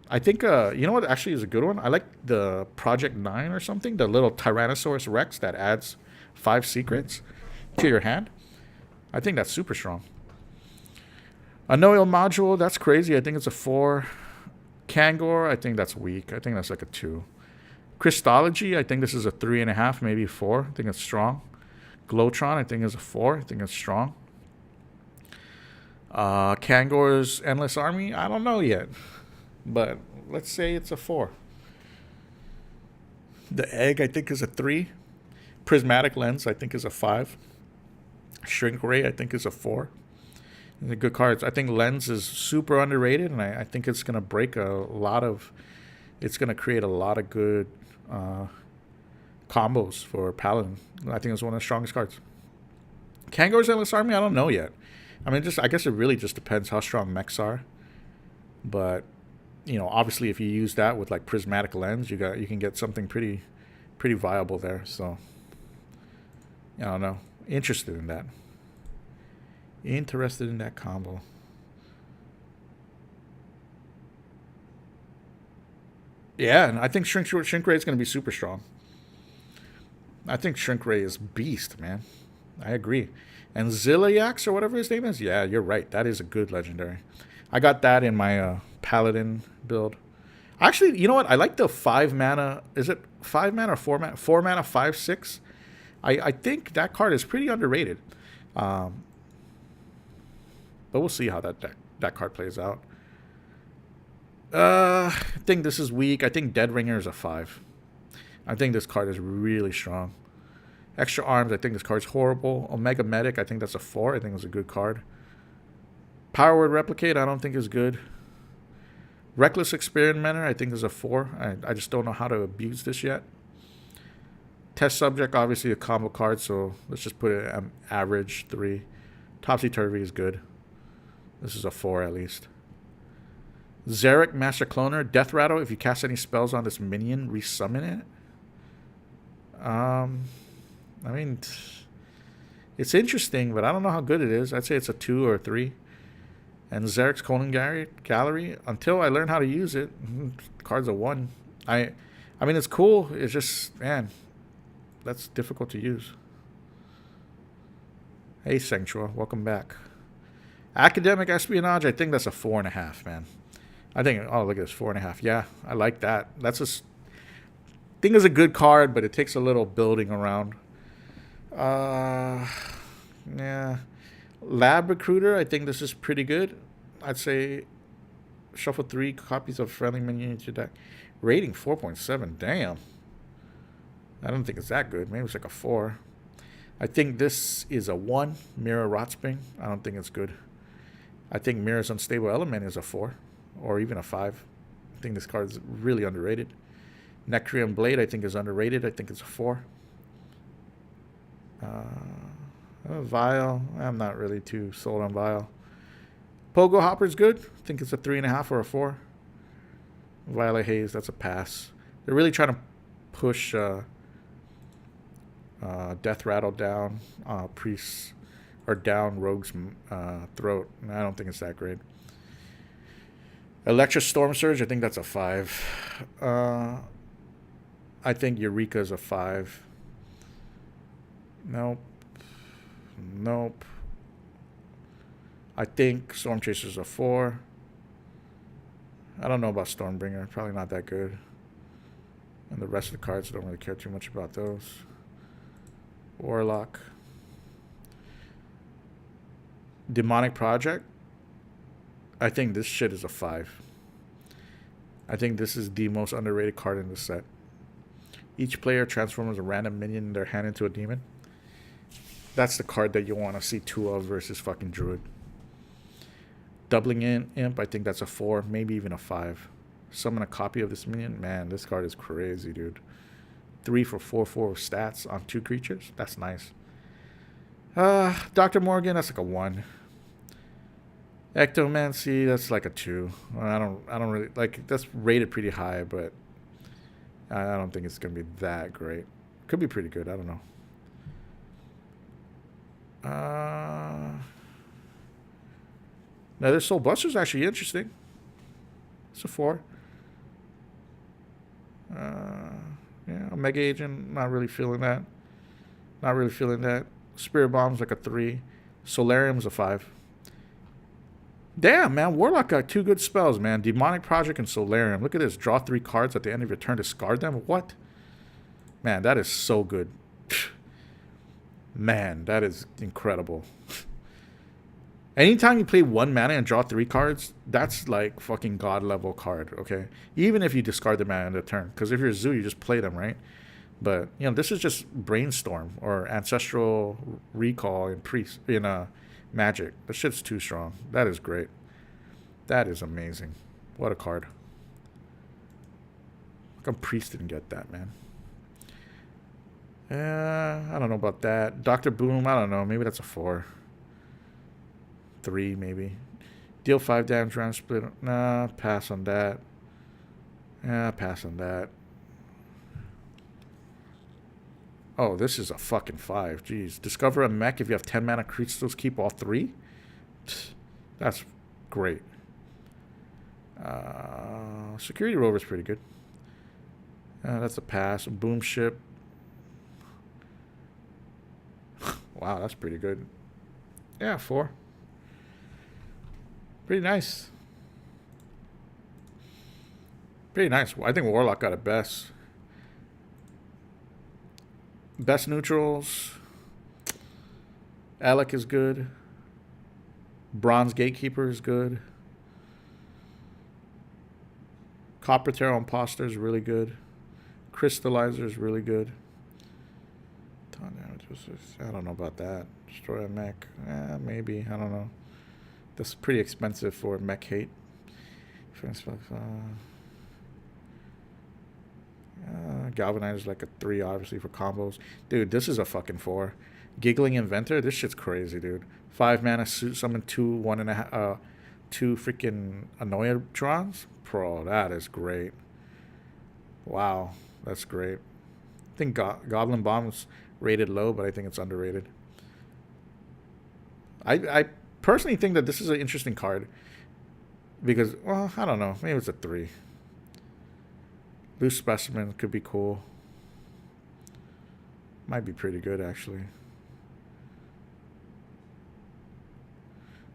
I think, you know what actually is a good one? I like the Project 9 or something. The little Tyrannosaurus Rex that adds 5 secrets to your hand. I think that's super strong. A Noel Module, that's crazy. I think it's a 4. Kangor, I think that's weak. I think that's like a 2. Christology, I think this is a 3.5, maybe 4. I think it's strong. Glowtron, I think is a 4. I think it's strong. Kangor's Endless Army, I don't know yet. But let's say it's a 4. The Egg, I think, is a 3. Prismatic Lens, I think, is a 5. Shrink Ray, I think, is a 4. The good cards. I think Lens is super underrated, and I think it's going to break a lot of... It's going to create a lot of good combos for Paladin. I think it's one of the strongest cards. Kangor's Endless Army, I don't know yet. I mean, I guess it really just depends how strong mechs are. But, you know, obviously if you use that with like prismatic lens, you can get something pretty viable there. So I don't know. Interested in that. Interested in that combo. Yeah, and I think Shrink Ray is going to be super strong. I think Shrink Ray is beast, man. I agree. And Zilliax or whatever his name is, yeah, you're right. That is a good legendary. I got that in my Paladin build. Actually, you know what? I like the 5 mana. Is it 5 mana or 4 mana? 4 mana, 5/6. I think that card is pretty underrated. But we'll see how that card plays out. I think this is weak. I think Dead Ringer is a 5. I think this card is really strong. Extra Arms, I think this card's horrible. Omega Medic, I think that's a 4. I think it's a good card. Power Word Replicate, I don't think is good. Reckless Experimenter, I think is a 4. I just don't know how to abuse this yet. Test Subject, obviously a combo card, so let's just put it at average 3. Topsy Turvy is good. This is a 4 at least. Zarek Master Cloner, Death Rattle, if you cast any spells on this minion, resummon it. I mean, it's interesting, but I don't know how good it is. I'd say it's a 2 or a 3. And Zarek's Conan Gallery, until I learn how to use it, card's a 1. I mean, it's cool. It's just, man, that's difficult to use. Hey, Sanctua, welcome back. Academic Espionage, I think that's a 4.5, man. I think, oh, look at this, 4.5. Yeah, I like that. That's just, I think it's a good card, but it takes a little building around. Yeah. Lab Recruiter, I think this is pretty good. I'd say shuffle 3 copies of friendly minion into your deck. Rating 4.7. Damn. I don't think it's that good. Maybe it's like a 4. I think this is a 1. Mirror Rotspring. I don't think it's good. I think Mirror's Unstable Element is a 4. Or even a 5. I think this card is really underrated. Necrium Blade, I think, is underrated. I think it's a 4. Vial, I'm not really too sold on Vial. Pogo Hopper's good. I think it's a 3.5 or a 4. Violet Haze, that's a pass. They're really trying to push Death Rattle down Priest, or down Rogue's throat. I don't think it's that great. Electra Storm Surge, I think that's a 5. I think Eureka is a 5. Nope. I think Storm Chaser's a 4. I don't know about Stormbringer. Probably not that good. And the rest of the cards, I don't really care too much about those. Warlock. Demonic Project. I think this shit is a 5. I think this is the most underrated card in the set. Each player transforms a random minion in their hand into a demon. That's the card that you want to see 2 of versus fucking Druid. Doubling in Imp, I think that's a 4, maybe even a 5. Summon a copy of this minion. Man, this card is crazy, dude. 3 for 4/4 stats on 2 creatures. That's nice. Dr. Morgan, that's like a 1. Ectomancy, that's like a 2. I don't really like. That's rated pretty high, but I don't think it's gonna be that great. Could be pretty good. I don't know. Now this Soul Buster's actually interesting. It's a 4. Yeah, Omega Agent, not really feeling that. Spirit Bomb's like a 3. Solarium's a 5. Damn, man, Warlock got 2 good spells, man. Demonic Project and Solarium. Look at this. Draw 3 cards at the end of your turn, discard them. What? Man, that is so good. Man, that is incredible. Anytime you play 1 mana and draw 3 cards, that's like fucking god level card, okay? Even if you discard them at the end of the turn. Because if you're a zoo, you just play them, right? But, you know, this is just Brainstorm or Ancestral Recall in Priest, in Magic. That shit's too strong. That is great. That is amazing. What a card. How come Priest didn't get that, man? I don't know about that. Dr. Boom, I don't know. Maybe that's a 4. 3, maybe. Deal 5 damage round split. Nah, pass on that. Pass on that. Oh, this is a fucking 5. Jeez. Discover a mech. If you have 10 mana crystals, keep all 3. That's great. Security Rover's pretty good. That's a pass. Boom ship. Wow, that's pretty good. Yeah, 4. Pretty nice. Pretty nice. I think Warlock got it best. Best neutrals. Alec is good. Bronze Gatekeeper is good. Copper Terror Imposter is really good. Crystallizer is really good. I don't know about that. Destroy a mech. Maybe. I don't know. That's pretty expensive for mech hate. Galvanize is like a 3, obviously, for combos. Dude, this is a fucking 4. Giggling Inventor, this shit's crazy, dude. 5 mana, summon 2, 1.5, 2 freaking Annoyatrons. Bro, that is great. Wow, that's great. I think Goblin Bomb's rated low, but I think it's underrated. I personally think that this is an interesting card because, well, I don't know. Maybe it's a 3. Loose Specimen could be cool. Might be pretty good, actually.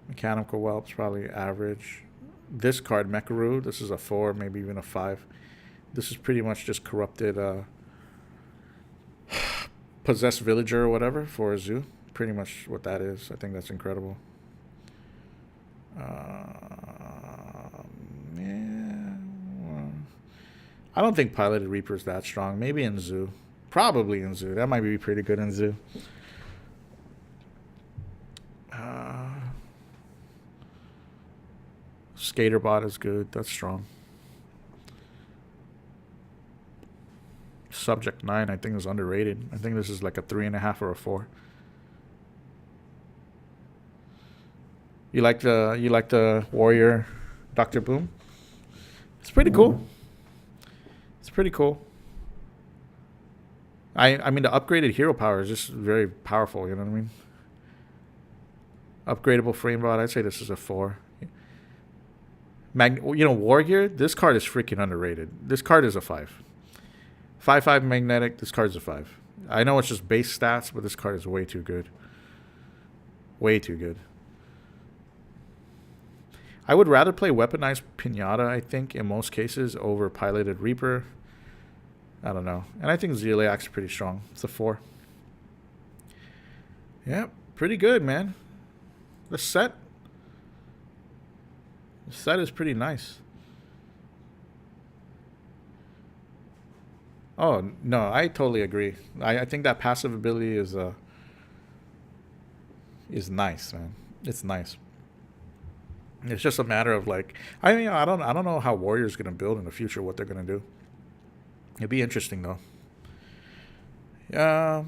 Mechanical Whelp's probably average. This card, Mekaru, this is a 4, maybe even a 5. This is pretty much just corrupted possessed villager or whatever for a zoo. Pretty much what that is. I think that's incredible. Yeah. I don't think Piloted Reaper is that strong. Maybe in zoo. Probably in zoo. That might be pretty good in zoo. Skaterbot is good. That's strong. Subject 9, I think, is underrated. I think this is like a 3.5 or a 4. You like the warrior, Dr. Boom? It's pretty cool. It's pretty cool. I mean, the upgraded hero power is just very powerful. You know what I mean? Upgradable frame bot. I'd say this is a 4. War Gear. This card is freaking underrated. This card is a 5. 5/5 magnetic. This card's a 5. I know it's just base stats, but this card is way too good. Way too good. I would rather play Weaponized Pinata, I think, in most cases, over Piloted Reaper. I don't know. And I think Zeliak's pretty strong. It's a 4. Yeah, pretty good, man. The set is pretty nice. Oh, no, I totally agree. I think that passive ability is nice, man. It's nice. It's just a matter of like, I mean, I don't know how Warrior's gonna build in the future, what they're gonna do. It'd be interesting though. Yeah.